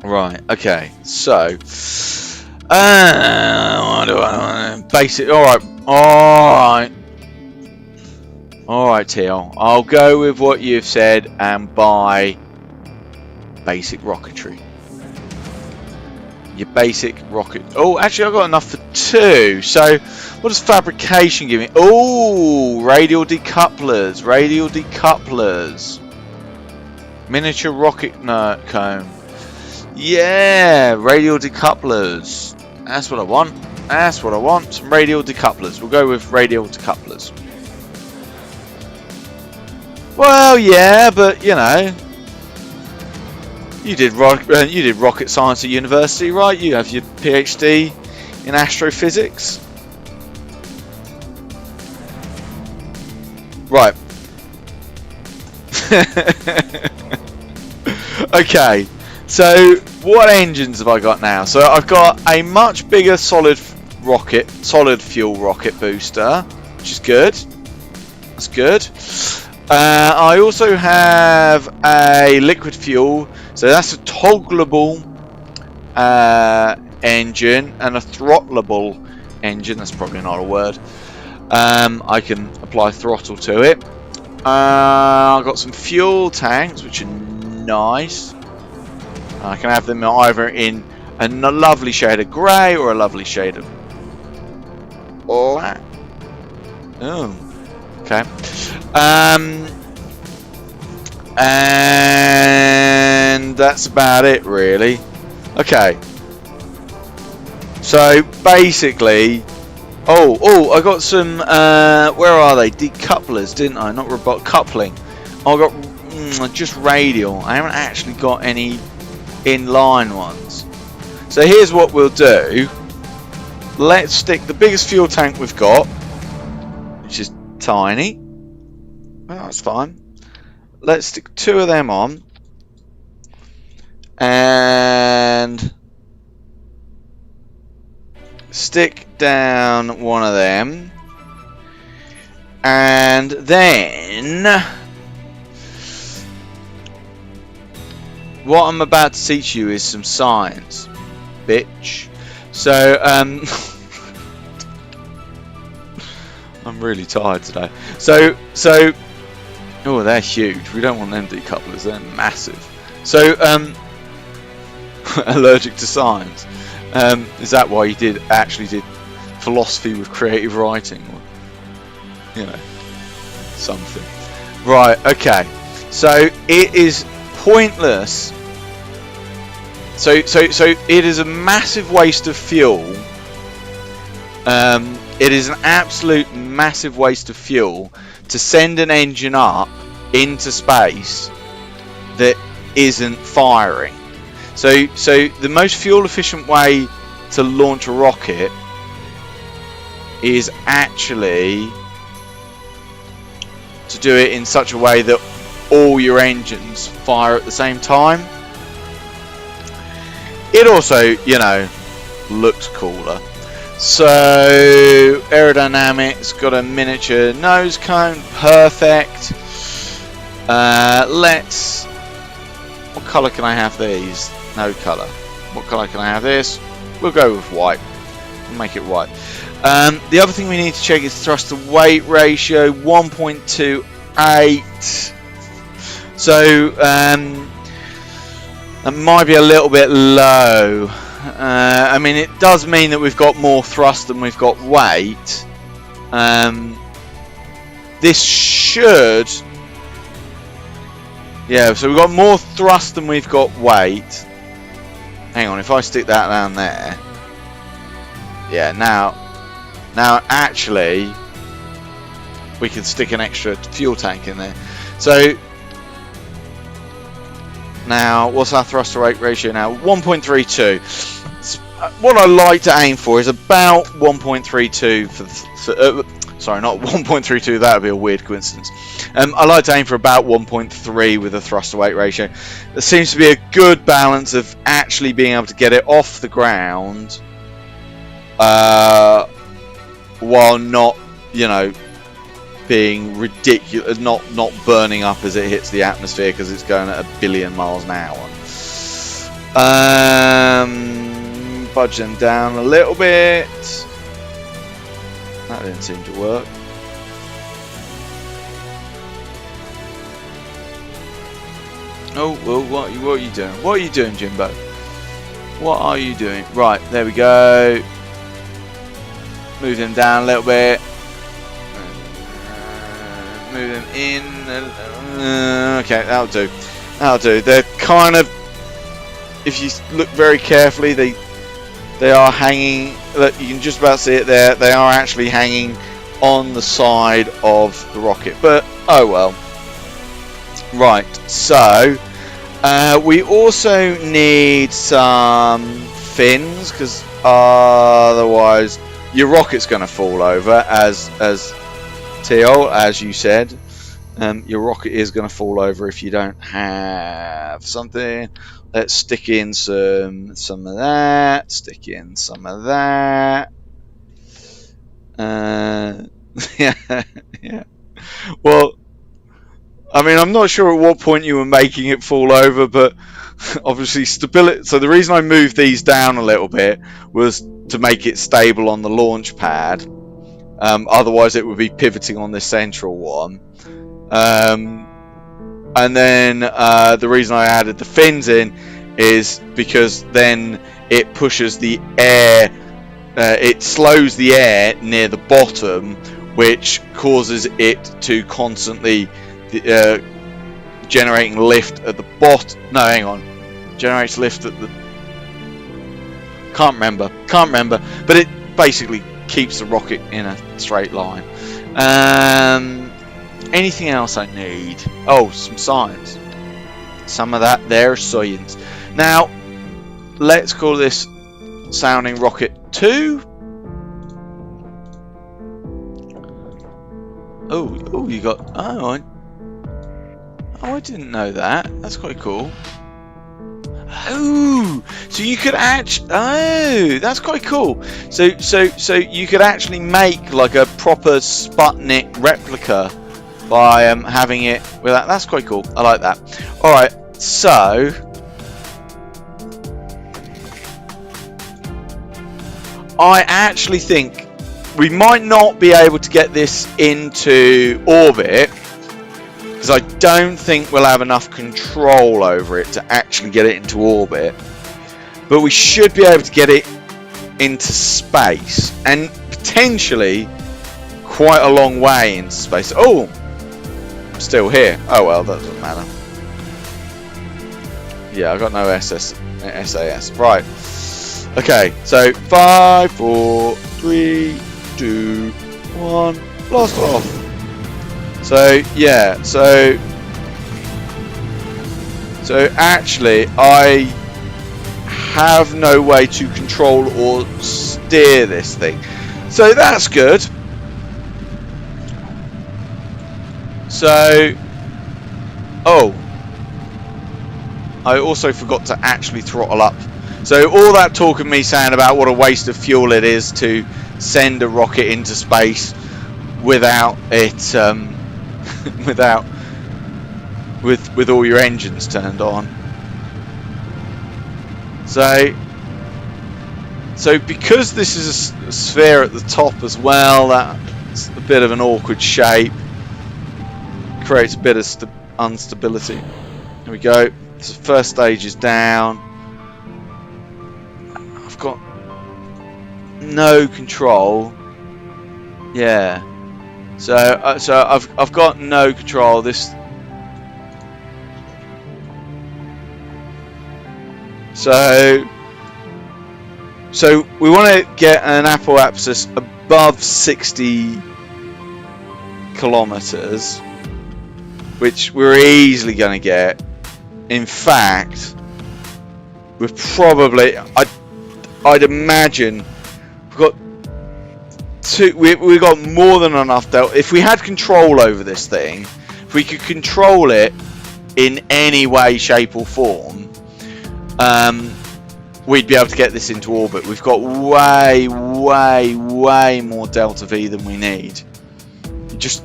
Right, okay, so what do I basic, alright, Teal, I'll go with what you've said and buy basic rocketry. Your basic rocket. Oh, actually I've got enough for 2, so what does fabrication give me? Oh, radial decouplers, miniature rocket cone. Yeah, radial decouplers. That's what I want. Some radial decouplers. We'll go with radial decouplers. Well, yeah, but you know, you did rocket science at university, right? You have your PhD in astrophysics. Right. Okay. So, what engines have I got now? So, I've got a much bigger solid fuel rocket booster, which is good. That's good. I also have a liquid fuel, so that's a toggleable engine and a throttleable engine. That's probably not a word. I can apply throttle to it. I've got some fuel tanks, which are nice. I can have them either in a lovely shade of grey or a lovely shade of black. Oh, okay. And that's about it, really. Okay. So basically, oh, I got some. Where are they? Decouplers, didn't I? Not robot coupling. I got just radial. I haven't actually got any inline ones. So here's what we'll do. Let's stick the biggest fuel tank we've got, which is tiny. Well, that's fine. Let's stick 2 of them on, and stick down one of them, and then what I'm about to teach you is some science, bitch. So I'm really tired today. So oh, they're huge. We don't want them decouplers. They're massive. So allergic to science. Is that why you actually did philosophy with creative writing, or you know, something? Right. Okay. So it is pointless. So it is a massive waste of fuel. It is an absolute massive waste of fuel to send an engine up into space that isn't firing. So the most fuel efficient way to launch a rocket is actually to do it in such a way that all your engines fire at the same time. It also, you know, looks cooler. So aerodynamics, got a miniature nose cone, perfect. What colour can I have these? No colour. What colour can I have this? We'll go with white. We'll make it white. The other thing we need to check is thrust to weight ratio, 1.28. So that might be a little bit low. I mean, it does mean that we've got more thrust than we've got weight. This should... Yeah, so we've got more thrust than we've got weight. Hang on, if I stick that down there... Yeah, now actually we can stick an extra fuel tank in there. So now, what's our thrust to weight ratio now? 1.32. What I like to aim for is about 1.32 sorry, not 1.32. That would be a weird coincidence. I like to aim for about 1.3 with a thrust to weight ratio. There seems to be a good balance of actually being able to get it off the ground while not, you know, being ridiculous, not burning up as it hits the atmosphere because it's going at 1 billion miles an hour. Budge them down a little bit. That didn't seem to work. Oh, well, what are you doing? What are you doing, Jimbo? What are you doing? Right, there we go. Move them down a little bit. Move them in. Okay, that'll do. That'll do. They're kind of, if you look very carefully, they are hanging. Look, you can just about see it there. They are actually hanging on the side of the rocket. But oh well. Right. So we also need some fins, because otherwise your rocket's going to fall over, as Teal, as you said. Your rocket is going to fall over if you don't have something. Let's stick in some of that. Stick in some of that. Yeah. Well, I mean, I'm not sure at what point you were making it fall over, but obviously stability. So the reason I moved these down a little bit was to make it stable on the launch pad. Otherwise, it would be pivoting on the central one. And then the reason I added the fins in is because then it pushes the air, it slows the air near the bottom, which causes it to constantly generating lift at the bottom. No, hang on, generates lift at the... Can't remember, but it basically keeps the rocket in a straight line. Anything else I need? Oh, some science. Some of that there is science. Now, let's call this sounding rocket 2. Oh, you got... Oh, I didn't know that. That's quite cool. Oh, so you could actually. Oh, that's quite cool. So you could actually make like a proper Sputnik replica by having it with that. That's quite cool. I like that. All right, so I actually think we might not be able to get this into orbit because I don't think we'll have enough control over it to actually get it into orbit. But we should be able to get it into space and potentially quite a long way into space. Oh, I'm still here. Oh well, that doesn't matter. Yeah, I got no SAS. Right. Okay, so 5, 4, 3, 2, 1, blast off. So yeah, so actually I have no way to control or steer this thing. So that's good. So oh, I also forgot to actually throttle up. So all that talk of me saying about what a waste of fuel it is to send a rocket into space without it with all your engines turned on. So because this is a sphere at the top as well, that's a bit of an awkward shape. Creates a bit of instability. Here we go. So the first stage is down. I've got no control. Yeah. So I've got no control. This. So we want to get an apoapsis above 60 kilometers, which we're easily going to get. In fact, we're probably, I'd imagine we've got we've got more than enough delta. If we had control over this thing, if we could control it in any way, shape or form, we'd be able to get this into orbit. We've got way more delta V than we need. Just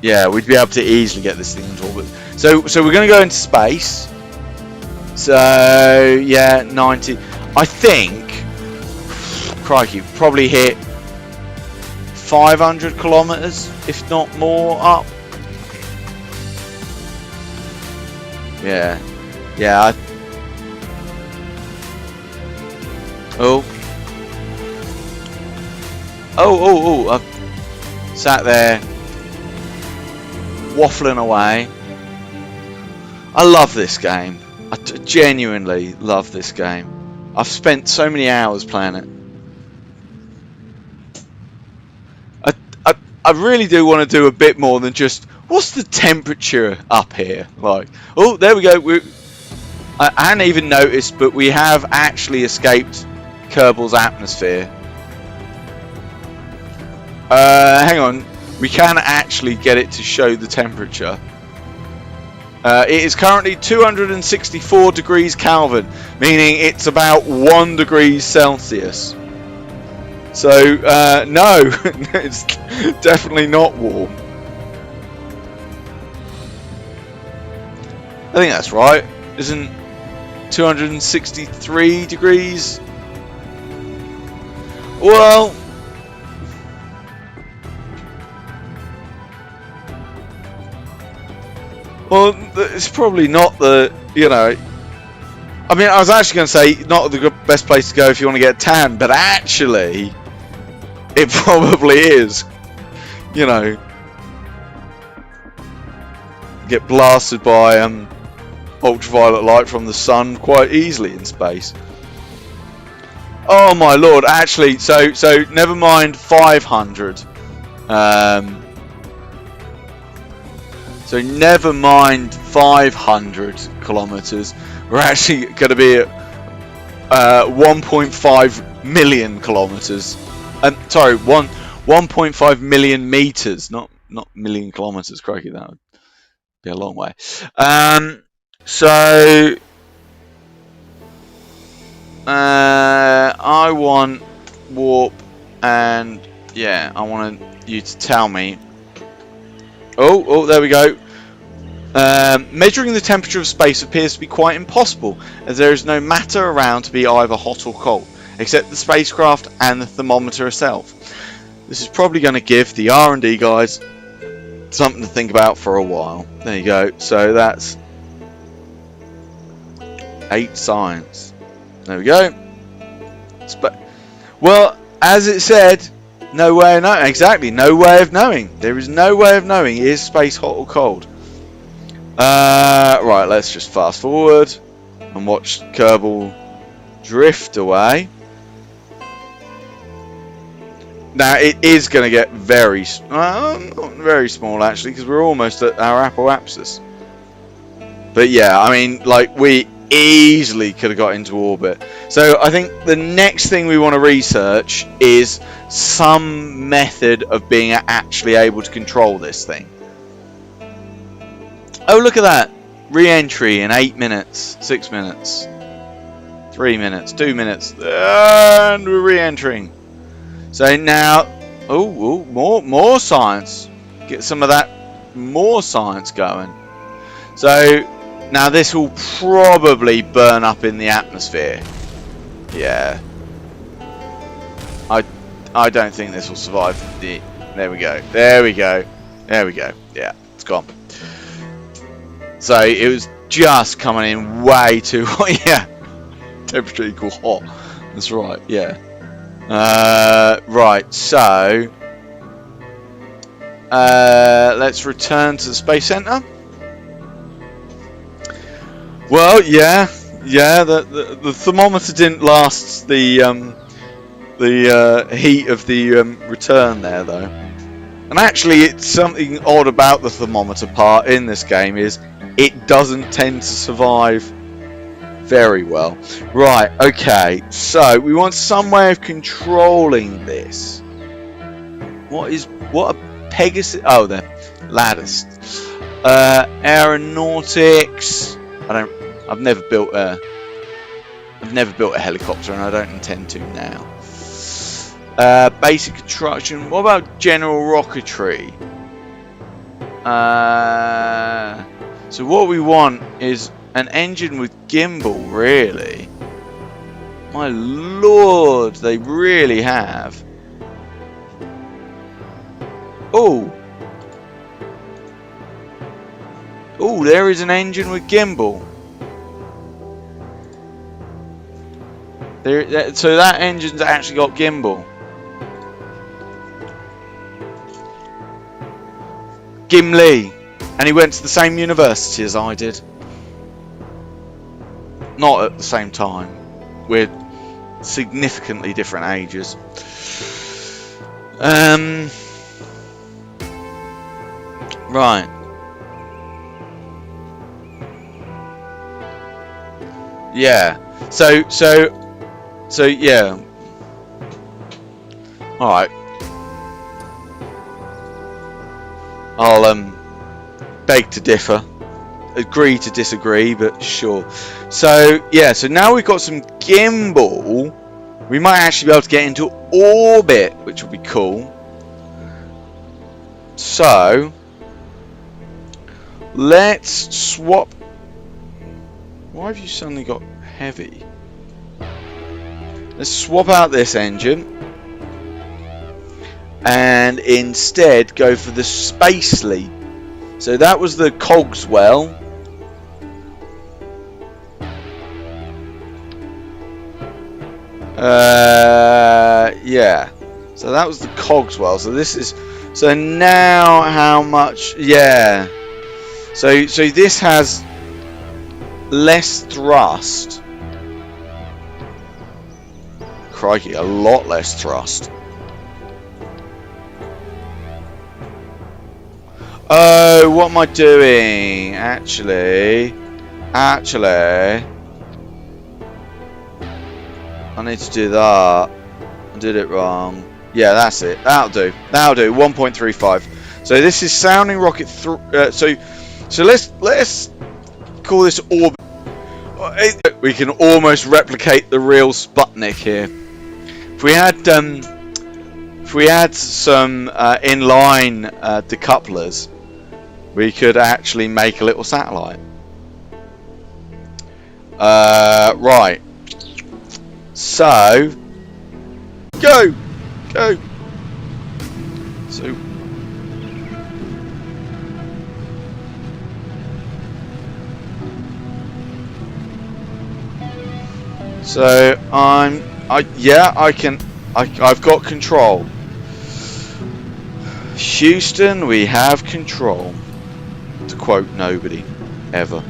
yeah, we'd be able to easily get this thing into orbit. So we're going to go into space. So yeah, 90. I think, crikey, probably hit 500 kilometers, if not more, up. Yeah. Oh, I've sat there waffling away. I love this game. I genuinely love this game. I've spent so many hours playing it. I really do want to do a bit more than just, what's the temperature up here like? Oh, there we go. I hadn't even noticed, but we have actually escaped Kerbal's atmosphere. Hang on. We can actually get it to show the temperature. It is currently 264 degrees Kelvin, meaning it's about 1 degree Celsius. So, no, it's definitely not warm. I think that's right. Isn't 263 degrees? Well, it's probably not the, you know, I mean, I was actually going to say not the best place to go if you want to get a tan, but actually, it probably is. You know, get blasted by ultraviolet light from the sun quite easily in space. Oh my lord! Actually, so never mind 500. So never mind 500 kilometers. We're actually going to be at 1.5 million kilometers. Sorry, 1.5 million meters, not million kilometers. Crikey, that would be a long way. So I want warp, and yeah, I want you to tell me. Oh, there we go. Measuring the temperature of space appears to be quite impossible, as there is no matter around to be either hot or cold, except the spacecraft and the thermometer itself. This is probably going to give the R&D guys something to think about for a while. There you go. So that's 8 science. There we go. Well, as it said, no way of knowing. Exactly, no way of knowing. There is no way of knowing is space hot or cold. Right, let's just fast forward and watch Kerbal drift away. Now it is going to get very, not very small actually, because we're almost at our apoapsis. But yeah, I mean, like we easily could have got into orbit. So I think the next thing we want to research is some method of being actually able to control this thing. Oh, look at that. Re-entry in 8 minutes, 6 minutes, 3 minutes, 2 minutes, and we're re-entering. So now, oh, more science. Get some of that more science going. So now this will probably burn up in the atmosphere. Yeah. I don't think this will survive the. There we go. There we go. There we go. Yeah, it's gone. So it was just coming in way too hot. Yeah, temperature equal hot. That's right. Yeah. Right. So let's return to the space center. Well, yeah. The thermometer didn't last the heat of the return there though. And actually, it's something odd about the thermometer part in this game is it doesn't tend to survive very well. Right, okay, so we want some way of controlling this. What a Pegasus? Oh, the lattice. Aeronautics. I've never built a helicopter, and I don't intend to now. Basic construction. What about general rocketry? So what we want is an engine with gimbal, really. My lord, they really have. Oh, there is an engine with gimbal. So that engine's actually got gimbal. Gimli, and he went to the same university as I did. Not at the same time. We're significantly different ages. Right. Yeah. So yeah. All right. I'll beg to differ, agree to disagree, but sure. So yeah, so now we've got some gimbal, we might actually be able to get into orbit, which will be cool. So let's swap. Why have you suddenly got heavy? Let's swap out this engine and instead go for the space leap. So that was the Cogswell. Yeah. So that was the Cogswell. So this is. So now how much? Yeah. So this has less thrust. Crikey, a lot less thrust. Oh, what am I doing? Actually, I need to do that. I did it wrong. Yeah, that's it. That'll do. 1.35. So this is sounding rocket. So let's call this orbit. We can almost replicate the real Sputnik here. If we had some inline decouplers, we could actually make a little satellite. Right. So, go. So I've got control. Houston, we have control. To quote nobody, ever.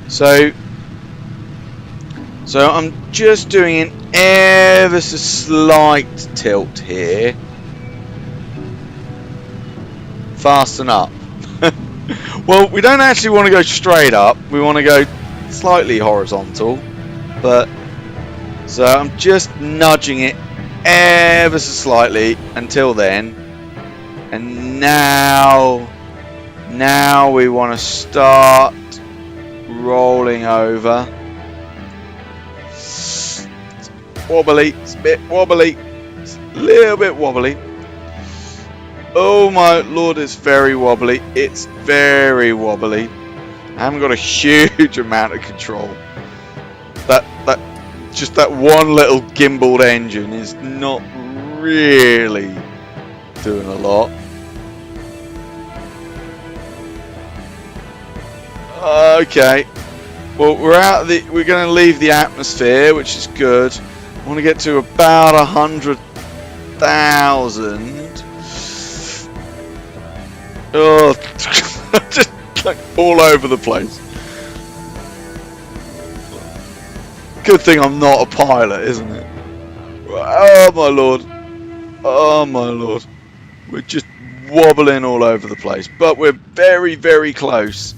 So I'm just doing an ever so slight tilt here. Fasten up. Well, we don't actually want to go straight up. We want to go slightly horizontal. But so I'm just nudging it ever so slightly until then. And now we want to start rolling over. It's wobbly, it's a bit wobbly, it's a little bit wobbly. Oh my lord, it's very wobbly. It's very wobbly. I haven't got a huge amount of control. Just that one little gimbaled engine is not really doing a lot. Okay. Well, we're going to leave the atmosphere, which is good. I want to get to about 100,000. Oh, just like all over the place. Good thing I'm not a pilot, isn't it? Oh my lord. Oh my lord. We're just wobbling all over the place. But we're very, very close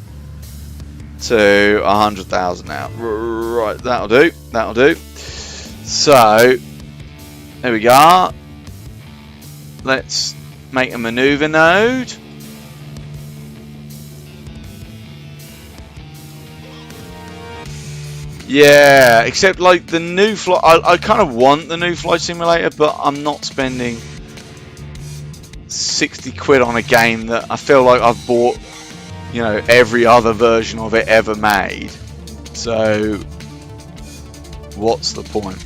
to 100,000 now. Right, that'll do. That'll do. So, there we go. Let's make a maneuver node. Yeah, except like the new flight, I kind of want the new flight simulator, but I'm not spending 60 quid on a game that I feel like I've bought, you know, every other version of it ever made. So, what's the point?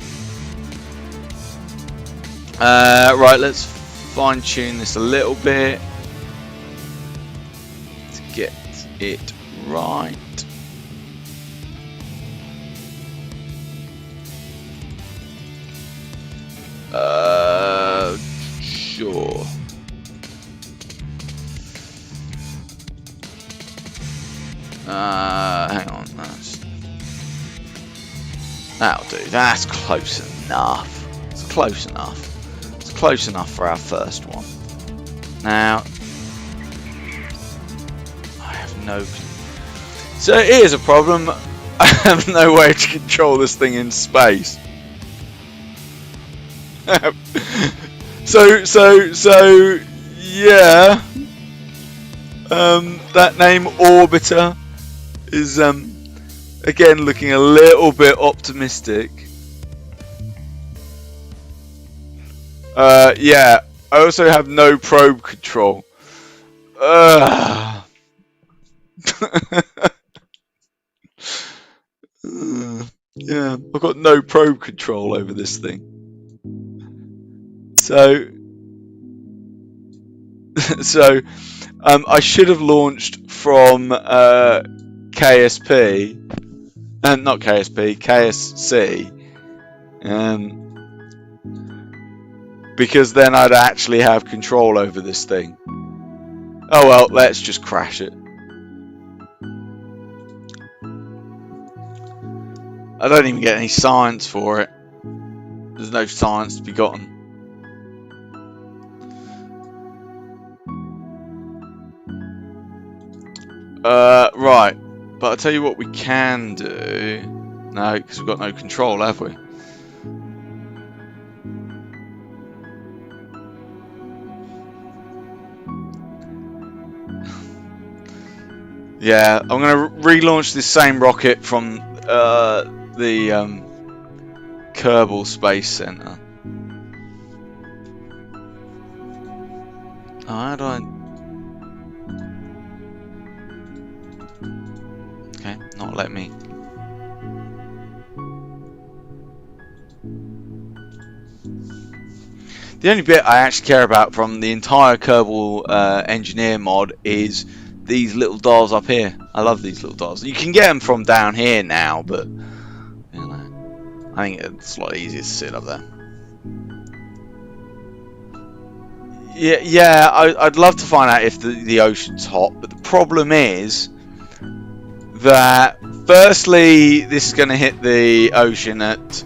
Right, let's fine tune this a little bit to get it right. Sure. Hang on. That'll do. That's close enough. It's close enough. It's close enough for our first one. Now, I have no. So here's a problem. I have no way to control this thing in space. So yeah. That name Orbiter is again looking a little bit optimistic. Yeah, I also have no probe control. Yeah, I've got no probe control over this thing. So I should have launched from KSP, and not KSP, KSC, because then I'd actually have control over this thing. Oh well, let's just crash it. I don't even get any science for it. There's no science to be gotten. Right, but I'll tell you what we can do. No, because we've got no control, have we? Yeah, I'm going to relaunch this same rocket from the Kerbal Space Center. Oh, how do I... Okay, not let me. The only bit I actually care about from the entire Kerbal Engineer mod is these little dials up here. I love these little dials. You can get them from down here now, but you know, I think it's a lot easier to sit up there. Yeah, I'd love to find out if the ocean's hot, but the problem is that firstly, this is going to hit the ocean at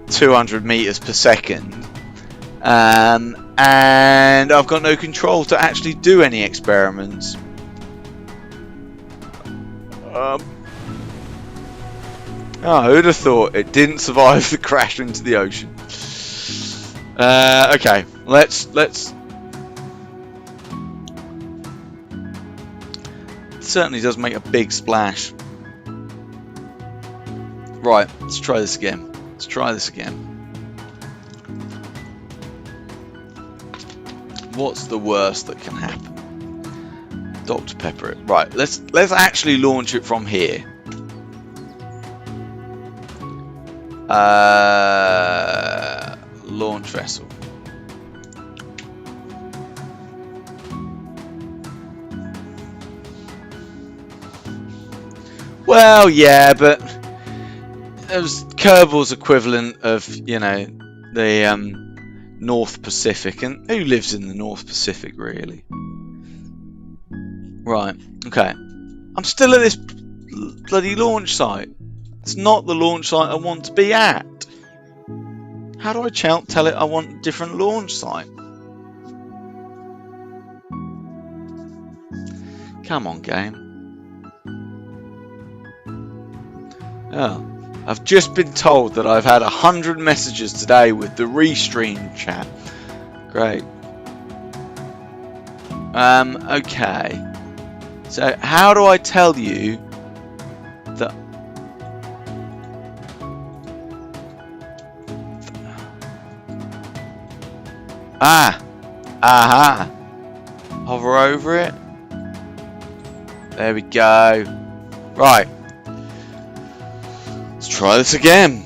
200 meters per second. And I've got no control to actually do any experiments. Who'd have thought it didn't survive the crash into the ocean? Okay, let's. It certainly does make a big splash. Right, let's try this again. Let's try this again. What's the worst that can happen? Dr. Pepper it. Right, let's actually launch it from here. Launch vessel. Well, yeah, but it was Kerbal's equivalent of, you know, the North Pacific, and who lives in the North Pacific really? Right, okay. I'm still at this bloody launch site. It's not the launch site I want to be at. How do I tell it I want a different launch site? Come on, game. Oh, I've just been told that I've had 100 messages today with the restream chat. Great. Okay. So how do I tell you that... Aha! Hover over it. There we go. Right. Let's try this again.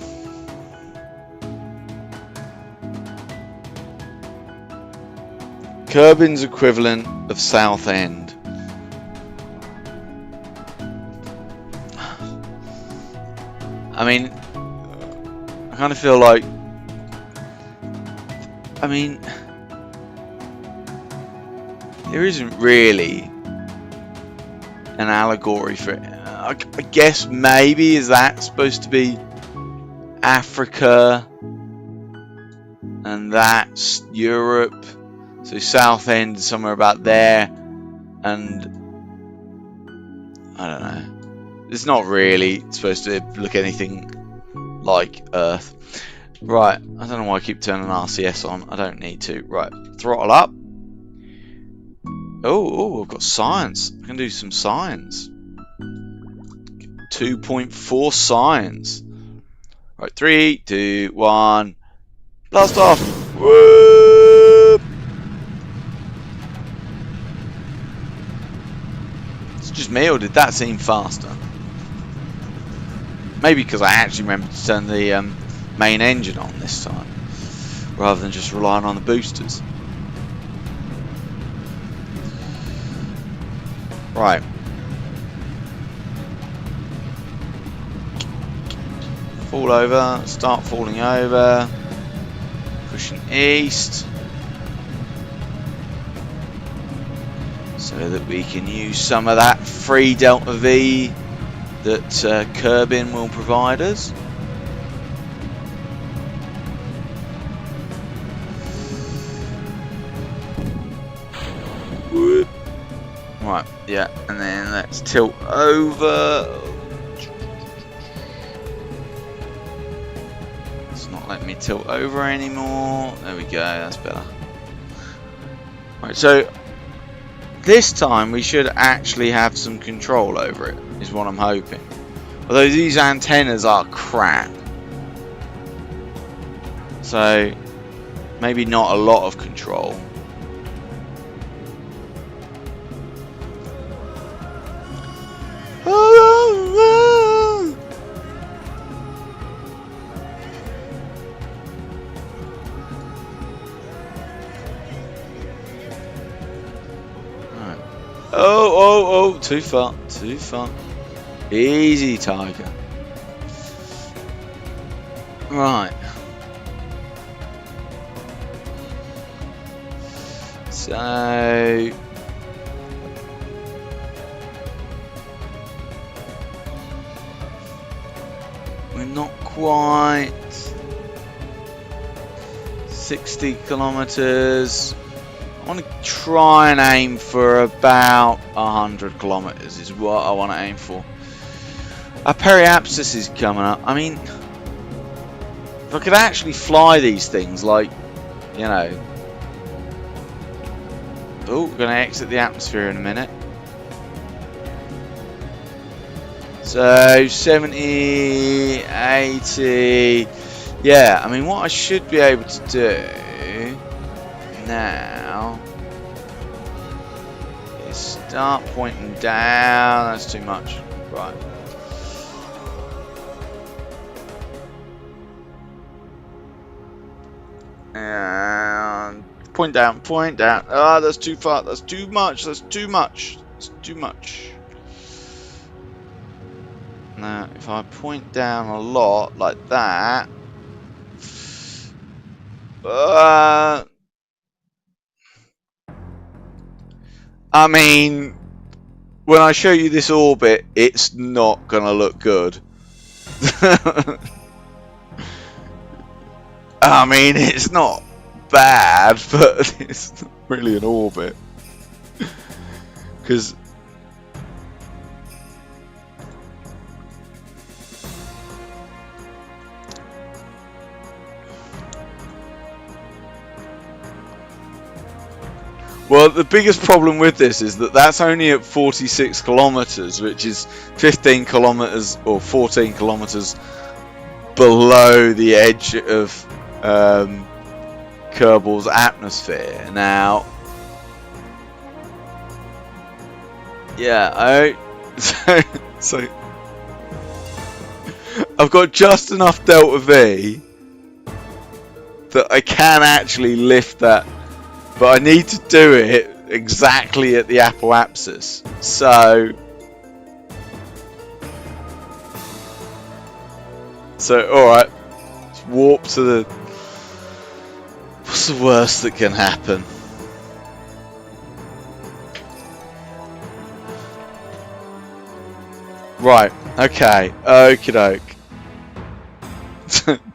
Kerbin's equivalent of Southend. I mean, I kind of feel like, I mean, there isn't really an allegory for it. I guess maybe is that supposed to be Africa and that's Europe, so Southend somewhere about there, and I don't know, it's not really supposed to look anything like Earth. Right, I don't know why I keep turning RCS on. I don't need to. Right, throttle up. Oh, I've got science. I can do some science. 2.4 science. Right, 3, 2, 1. Blast off. Whoop. It's just me, or did that seem faster? Maybe because I actually remembered to turn the main engine on this time, rather than just relying on the boosters. Right. Fall over, start falling over, pushing east, so that we can use some of that free Delta V that Kerbin will provide us. Whoop. Right, yeah, and then let's tilt over. It's not letting me tilt over anymore. There we go, that's better. Right, so this time we should actually have some control over it, is what I'm hoping. Although these antennas are crap. So, maybe not a lot of control. Oh, too far, too far. Easy, Tiger. Right. So... we're not quite 60 kilometers. I want to try and aim for about 100 kilometers is what I want to aim for. Our periapsis is coming up. I mean, if I could actually fly these things, like, you know. Oh, we're going to exit the atmosphere in a minute. So 70, 80. Yeah, I mean, what I should be able to do now is start pointing down. That's too much. Right. And point down, point down. Ah, that's too far. That's too much. That's too much. That's too much. Now, if I point down a lot like that, I mean, when I show you this orbit, it's not gonna look good. I mean, it's not bad, but it's not really an orbit. Because well, the biggest problem with this is that that's only at 46 kilometers, which is 15 kilometers or 14 kilometers below the edge of Kerbal's atmosphere. Now, yeah, so I've got just enough delta V that I can actually lift that. But I need to do it exactly at the apoapsis. So alright. Let's warp to the... what's the worst that can happen? Right, okay. Okie doke.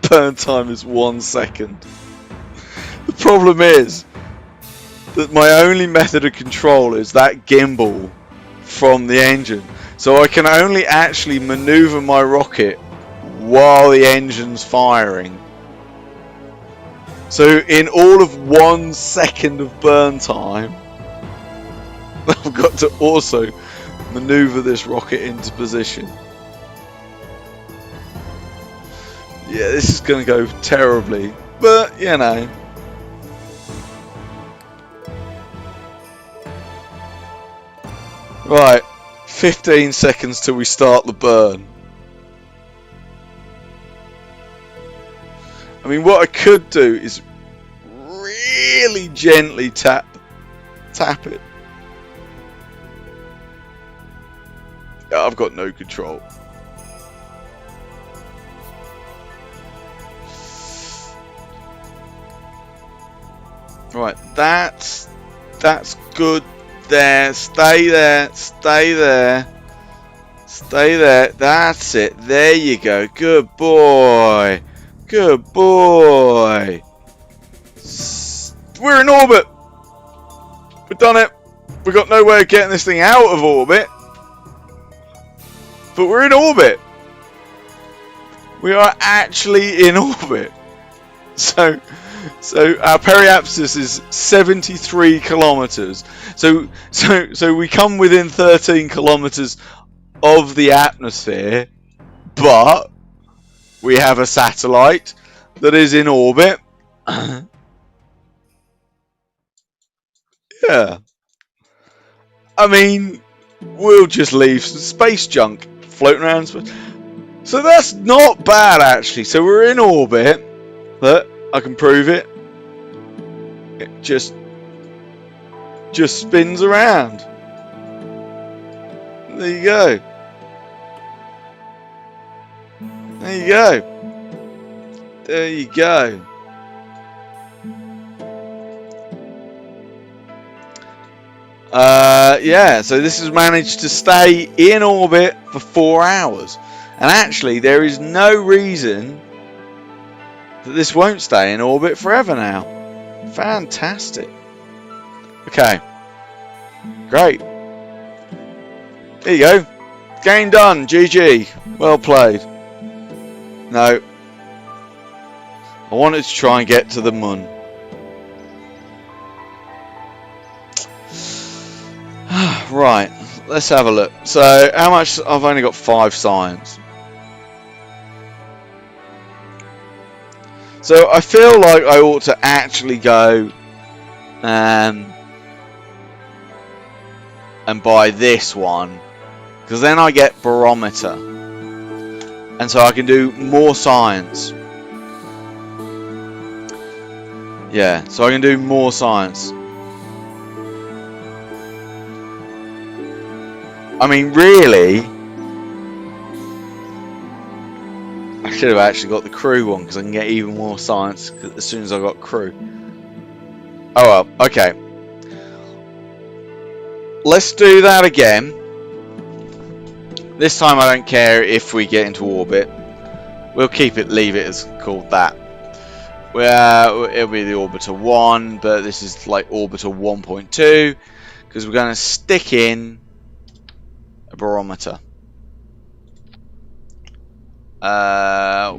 Burn time is 1 second. The problem is that my only method of control is that gimbal from the engine. So I can only actually maneuver my rocket while the engine's firing. So in all of 1 second of burn time, I've got to also maneuver this rocket into position. Yeah, this is going to go terribly, but you know. Right, 15 seconds till we start the burn. I mean, what I could do is really gently tap it. I've got no control. Right, that's good. There, stay there, stay there, stay there. That's it. There you go. Good boy. Good boy. We're in orbit. We've done it. We've got no way of getting this thing out of orbit. But we're in orbit. We are actually in orbit. So So our periapsis is 73 kilometers. So we come within 13 kilometers of the atmosphere, but we have a satellite that is in orbit. Yeah. I mean, we'll just leave some space junk floating around. So that's not bad, actually. So we're in orbit. Look, I can prove it. It just spins around. There you go. There you go. There you go. Yeah, so this has managed to stay in orbit for 4 hours. And actually, there is no reason that this won't stay in orbit forever now. Fantastic. Okay. Great. There you go. Game done. GG. Well played. No. I wanted to try and get to the moon. Right, let's have a look. So, how much? I've only got 5 science. So, I feel like I ought to actually go and buy this one, because then I get barometer, and so I can do more science. Yeah, so I can do more science. I mean, really, I should have actually got the crew one, because I can get even more science as soon as I got crew. Oh well, okay. Let's do that again. This time I don't care if we get into orbit. We'll leave it as called that. It'll be the Orbiter 1, but this is like Orbiter 1.2, because we're going to stick in a barometer. So I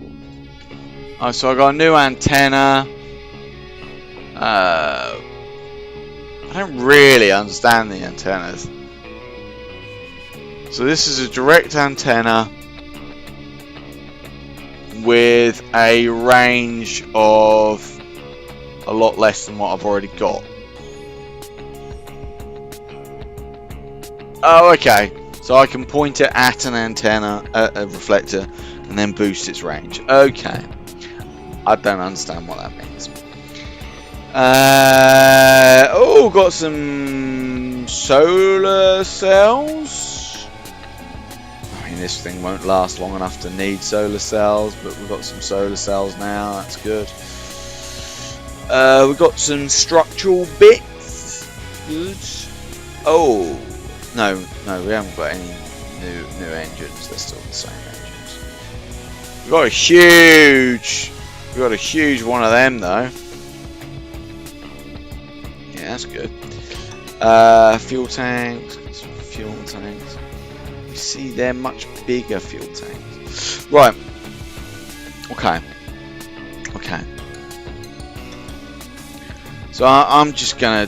got a new antenna. I don't really understand the antennas. So this is a direct antenna with a range of a lot less than what I've already got. Oh, okay. So I can point it at an antenna, a reflector, and then boost its range. Okay. I don't understand what that means. Oh, got some solar cells. I mean, this thing won't last long enough to need solar cells, but we've got some solar cells now. That's good. We've got some structural bits. Good. Oh. No, we haven't got any new engines. They're still the same engines. We've got a huge one of them though. Yeah, that's good. Fuel tanks. You see, they're much bigger fuel tanks. Right. Okay. So I'm just gonna.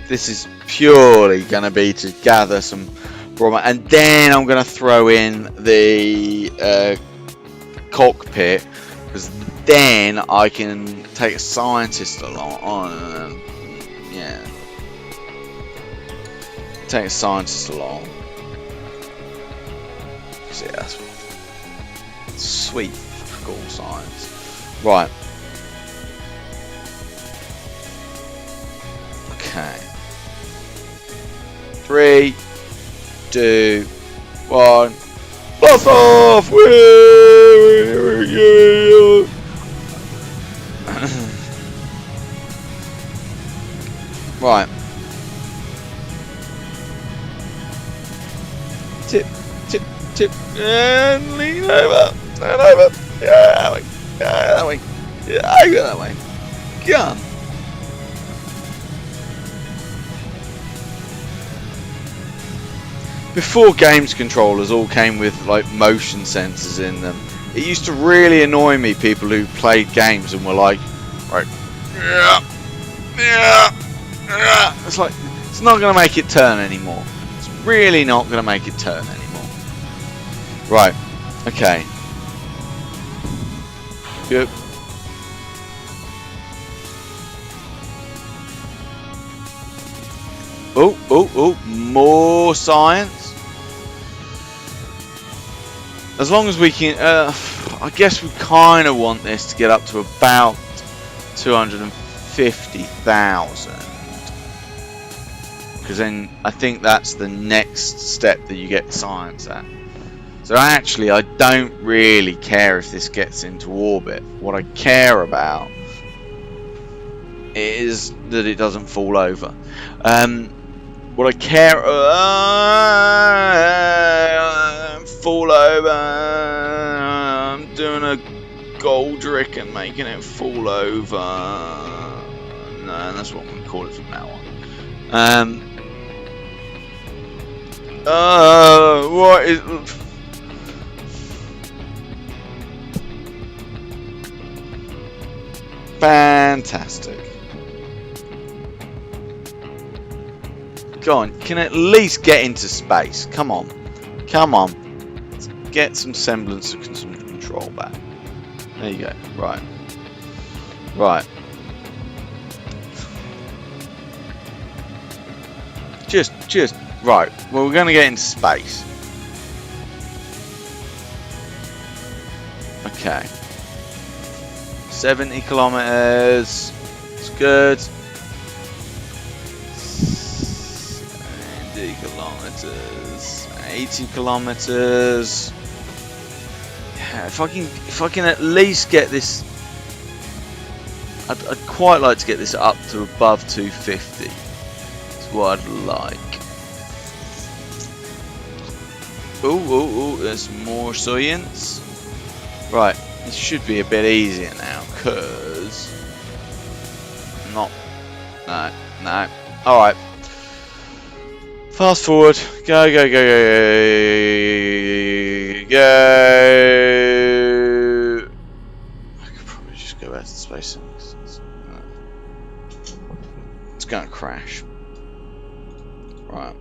This is purely going to be to gather some barometer, and then I'm going to throw in the cockpit, because then I can take a scientist along. Yeah, take a scientist along. See, that's sweet, cool science. Right. Okay. 3, 2, 1. Blast off! Right. Tip, and lean over. Turn over. Yeah, that way. Yeah, go that way. Come. Before games controllers all came with like motion sensors in them, it used to really annoy me, people who played games and were like, Right. Yeah. Yeah. Yeah. It's like, it's not going to make it turn anymore. It's really not going to make it turn anymore. Right. Okay. Good. Oh, more science. As long as we can, I guess we kind of want this to get up to about 250,000. Because then I think that's the next step that you get science at. So actually, I don't really care if this gets into orbit. What I care about is that it doesn't fall over. What I care fall over. I'm doing a Goldrick and making it fall over. No, that's what I'm going to call it from now on. What is? Fantastic. Go on, can at least get into space. Come on. Come on. Let's get some semblance of some control back. There you go. Right. Right. Just, right. Well, we're going to get into space. Okay. 70 kilometers. It's good. 70 kilometers. 80 kilometers. Yeah, if I can at least get this, I'd quite like to get this up to above 250. That's what I'd like. Oh, there's more science. Right, this should be a bit easier now, cause no. All right. Fast forward. Go. I could probably just go back to space. It's gonna crash. Right.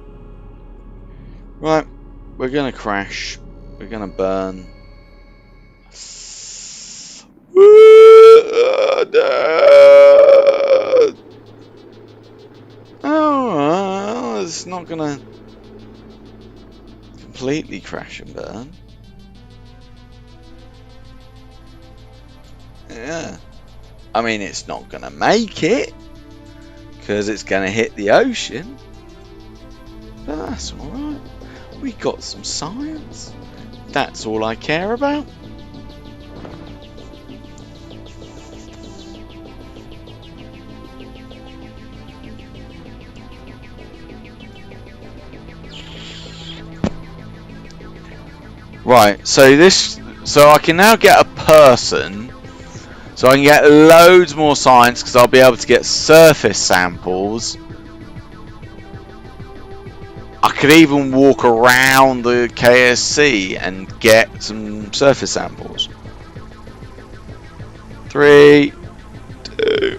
We're gonna crash. We're gonna burn. Oh, it's not gonna completely crash and burn. Yeah. I mean, it's not gonna make it because it's gonna hit the ocean. But that's alright. We got some science. That's all I care about. Right, so I can now get a person, so I can get loads more science because I'll be able to get surface samples. I could even walk around the KSC and get some surface samples. 3, 2,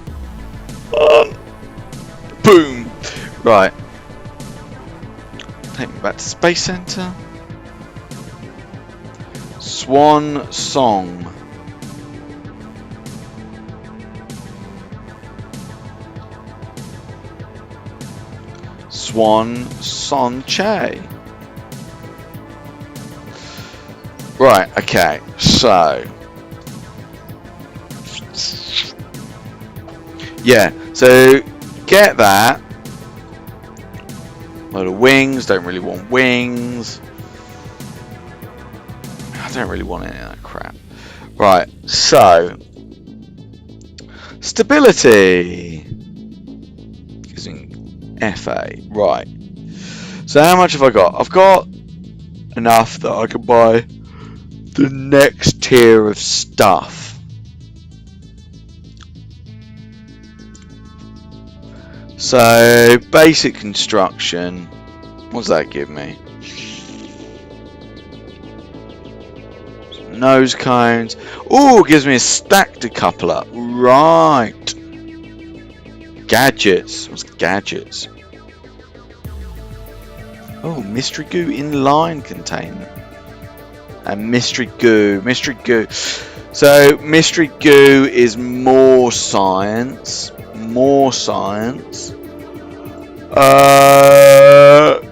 1, boom! Right, take me back to Space Center. Swan Song. Swan Sonche. Right, okay, so yeah, so get that. Load of wings, don't really want wings. I don't really want any of that crap. Right, so stability using FA. Right. So how much have I got? I've got enough that I can buy the next tier of stuff. So basic construction. What does that give me? Nose cones. Oh, it gives me a stack decoupler. Right. gadgets. What's gadgets? Oh, mystery goo in line containment. And mystery goo. Mystery goo. So, mystery goo is more science. More science.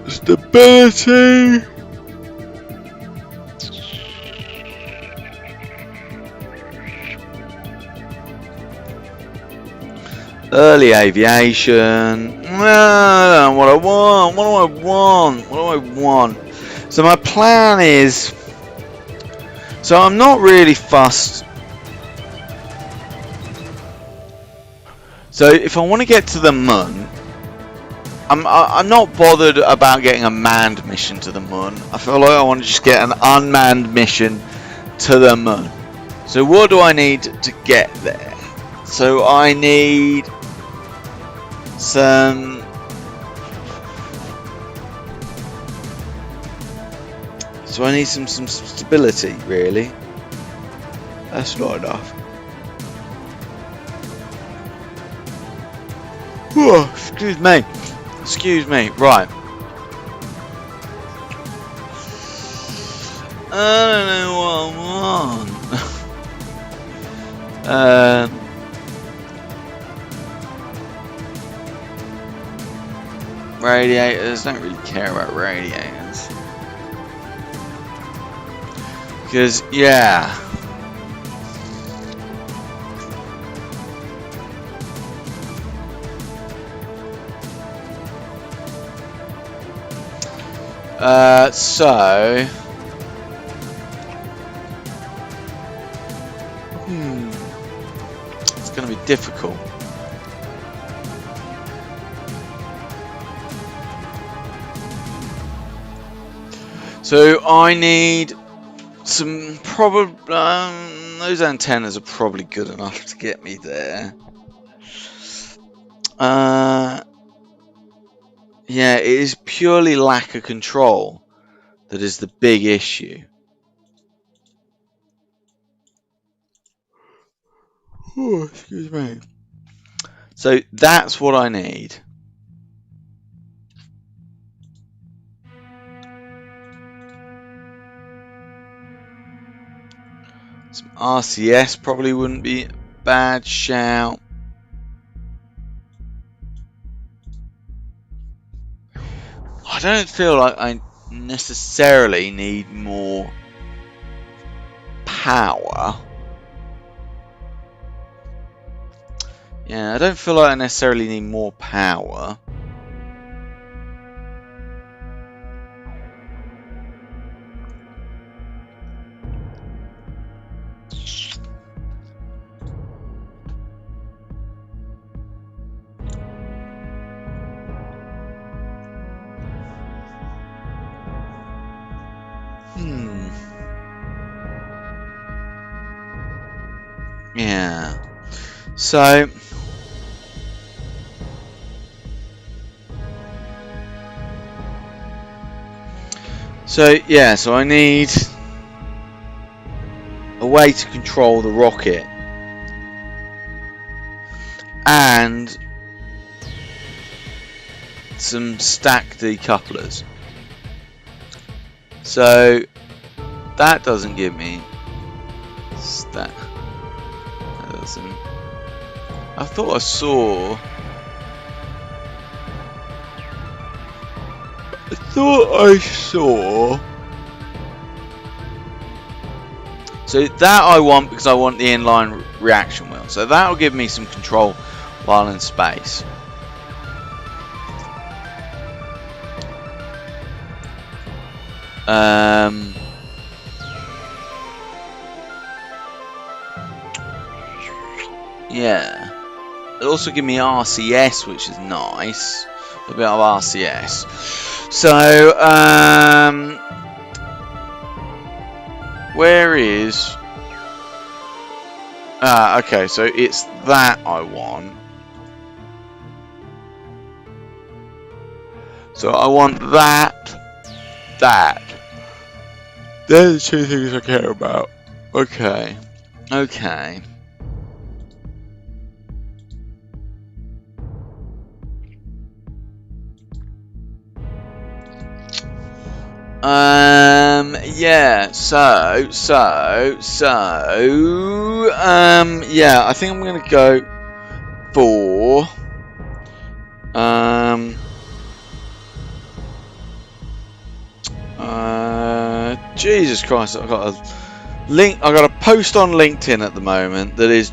Stability. Early aviation. What I want. What do I want? What do I want? So my plan is. So I'm not really fussed. So if I want to get to the moon, I'm not bothered about getting a manned mission to the moon. I feel like I want to just get an unmanned mission to the moon. So what do I need to get there? So I need some some stability, really. That's not enough. Oh, excuse me. Excuse me. Right. I don't know what I want. Radiators. Don't really care about radiators. Because, yeah. So it's going to be difficult. So I need some those antennas are probably good enough to get me there. Yeah, it is purely lack of control that is the big issue. Oh, excuse me. So that's what I need. Some RCS probably wouldn't be a bad shout. I don't feel like I necessarily need more power. Yeah, I don't feel like I necessarily need more power. Yeah. So yeah, so I need a way to control the rocket and some stack decouplers. So that doesn't give me stack. That doesn't. I thought I saw. So that I want because I want the inline reaction wheel. So that will give me some control while in space. Yeah. It'll also give me RCS, which is nice. A bit of RCS. So, where is... okay, so it's that I want. So I want that. They're the two things I care about. Okay. Okay. Yeah, yeah, I think I'm gonna go for, Jesus Christ, I've got a post on LinkedIn at the moment that is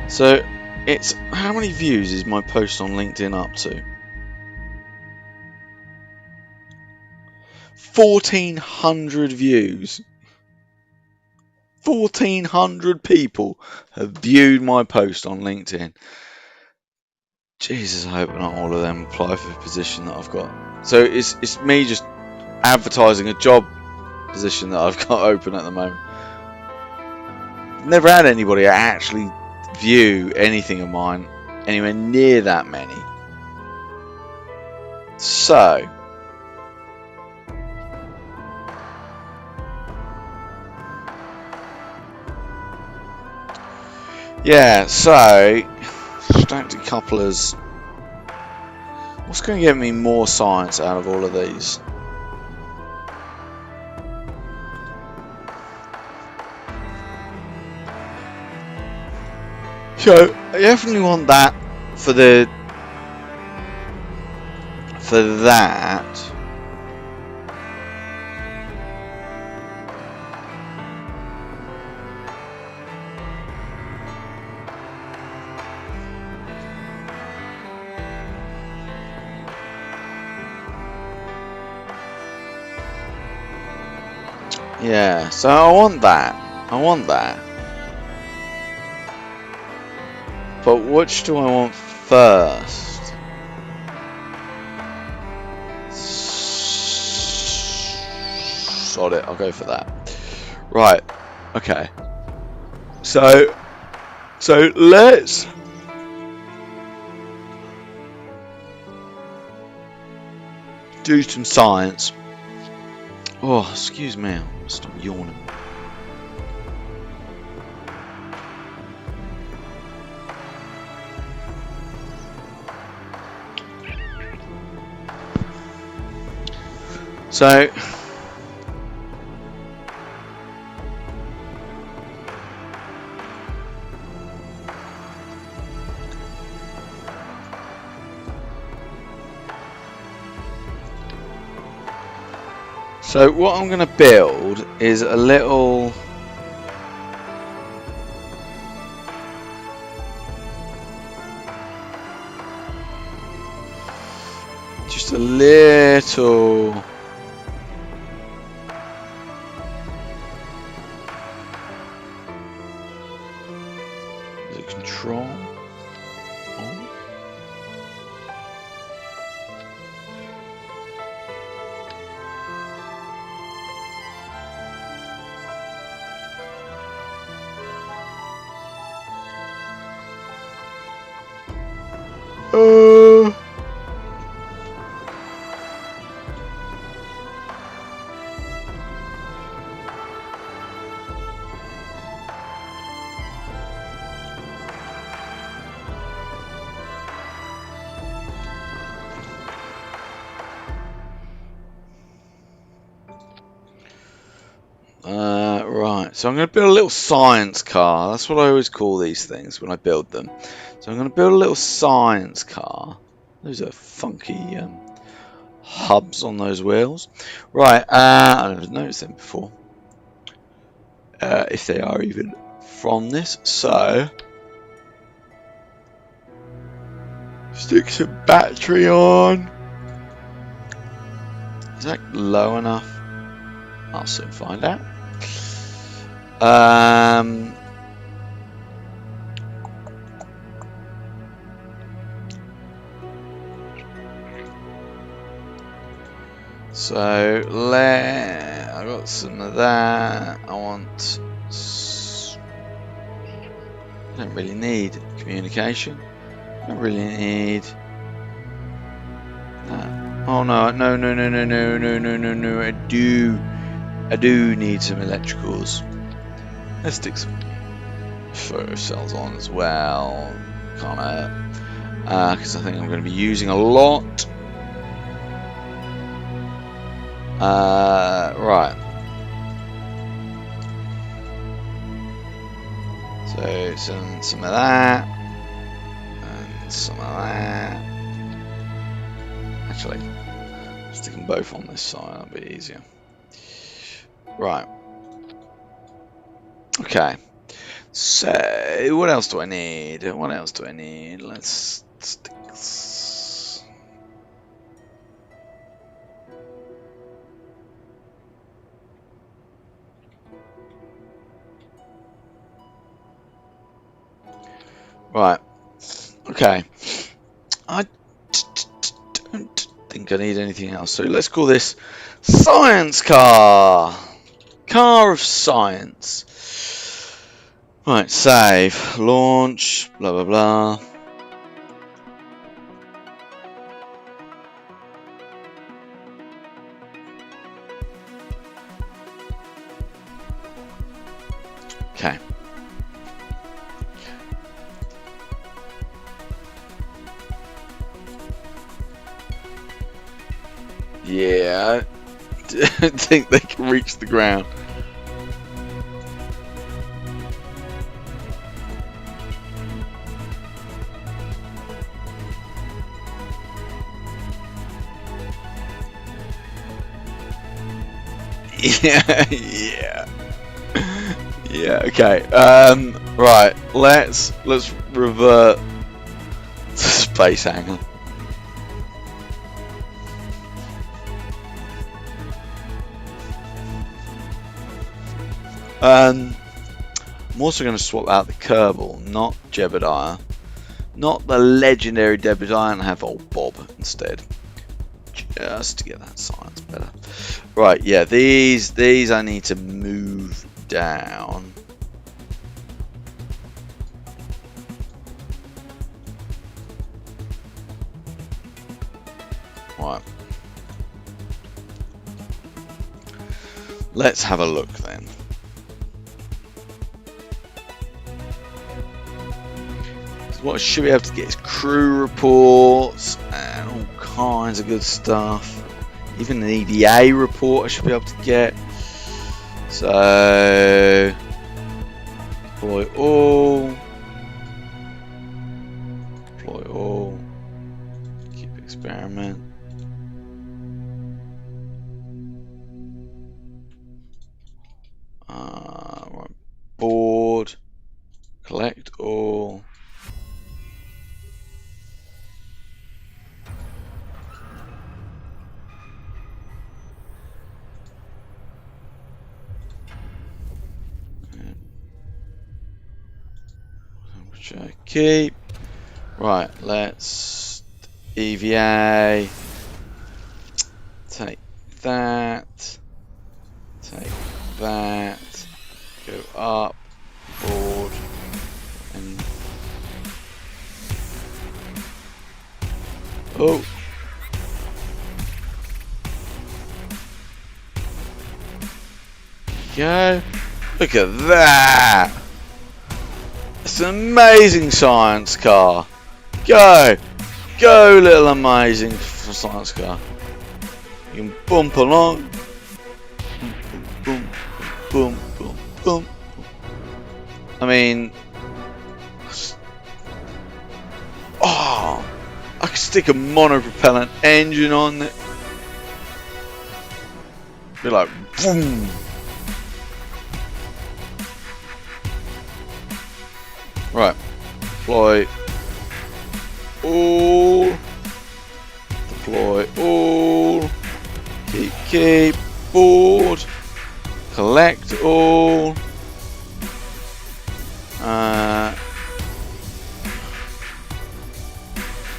so it's, how many views is my post on LinkedIn up to? 1,400 views. 1,400 people have viewed my post on LinkedIn. Jesus, I hope not all of them apply for the position that I've got. So it's me just advertising a job position that I've got open at the moment. Never had anybody actually view anything of mine anywhere near that many. So yeah, so stacked decouplers. What's going to get me more science out of all of these? So I definitely want that for that. Yeah, so I want that. But which do I want first? Sod it, I'll go for that. Right, okay. So let's do some science. Oh, excuse me, I'm stop yawning. So what I'm going to build is a little just a little is it control on? Right, so I'm going to build a little science car. That's what I always call these things when I build them. So I'm going to build a little science car. Those are funky hubs on those wheels. Right, I never noticed them before. If they are even from this. So stick some battery on. Is that low enough? I'll soon find out. So I got some of that. I don't really need communication. I don't really need that. Oh no, no. I do need some electricals. Let's stick some photo cells on as well. Can't hurt. Because I think I'm going to be using a lot. Right. So some of that, and some of that. Actually, stick them both on this side. That'll be easier. Right. Okay. So what else do I need? What else do I need? Let's stick. Right. Okay. I don't think I need anything else. So let's call this Science Car. Car of Science. Right, save, launch, blah blah blah. Okay. Yeah, I don't think they can reach the ground. Yeah, yeah, yeah. Okay. Right. Let's revert to space hangar. I'm also going to swap out the Kerbal, not Jebediah, not the legendary Jebediah, and have old Bob instead, just to get that science better. Right, yeah, these I need to move down. Right. Let's have a look then. What I should be able to get is crew reports and all kinds of good stuff. Even an EVA report I should be able to get. So deploy all. Deploy all. Keep experiment. Right. Board. Collect all. Keep. Right, let's EVA. Take that. Take that. Go up. Board. And oh. Go. Look at that. It's an amazing science car. Go! Go, little amazing science car. You can bump along. Boom, boom, boom, boom. I mean, oh, I could stick a monopropellant engine on it. Be like, boom. Right, deploy all, deploy all, keep, board, collect all,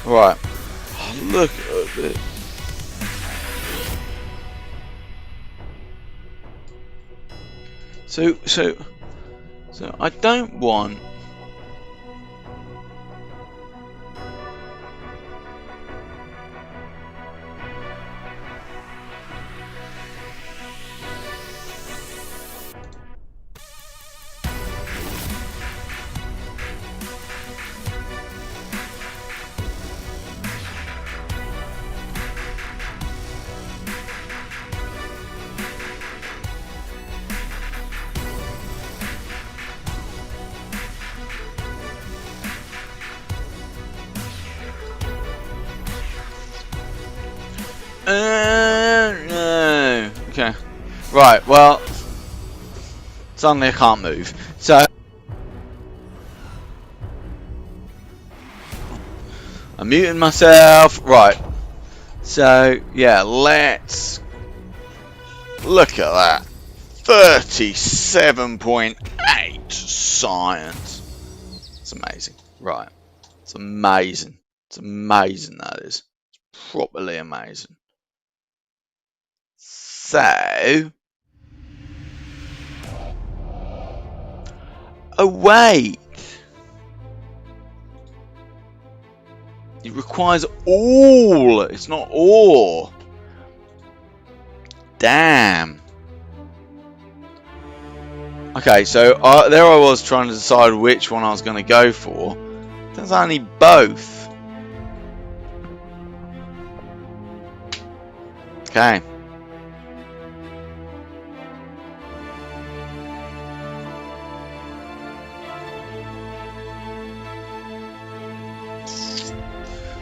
right, oh, look at this. So I don't want No. Okay. Right, well, suddenly I can't move. So, I'm muting myself. Right. So, yeah, let's look at that. 37.8 science. It's amazing. Right. It's amazing. It's amazing, that is. It's properly amazing. So, oh wait. It requires all. It's not or. Damn. Okay, so there I was trying to decide which one I was going to go for. Turns out I need both. Okay.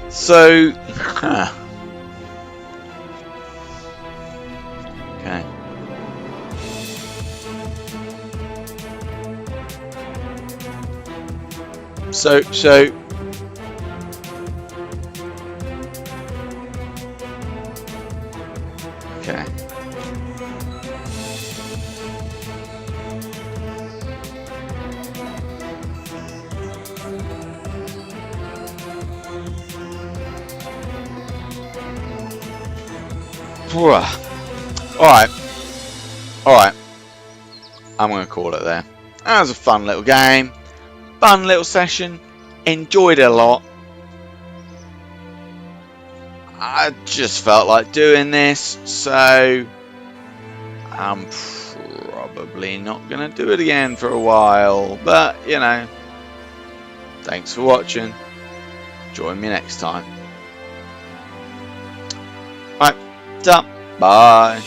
So, okay. So, okay. Alright. Alright. I'm going to call it there. That was a fun little game. Fun little session. Enjoyed it a lot. I just felt like doing this, so I'm probably not going to do it again for a while. But, you know, thanks for watching. Join me next time. Right, bye.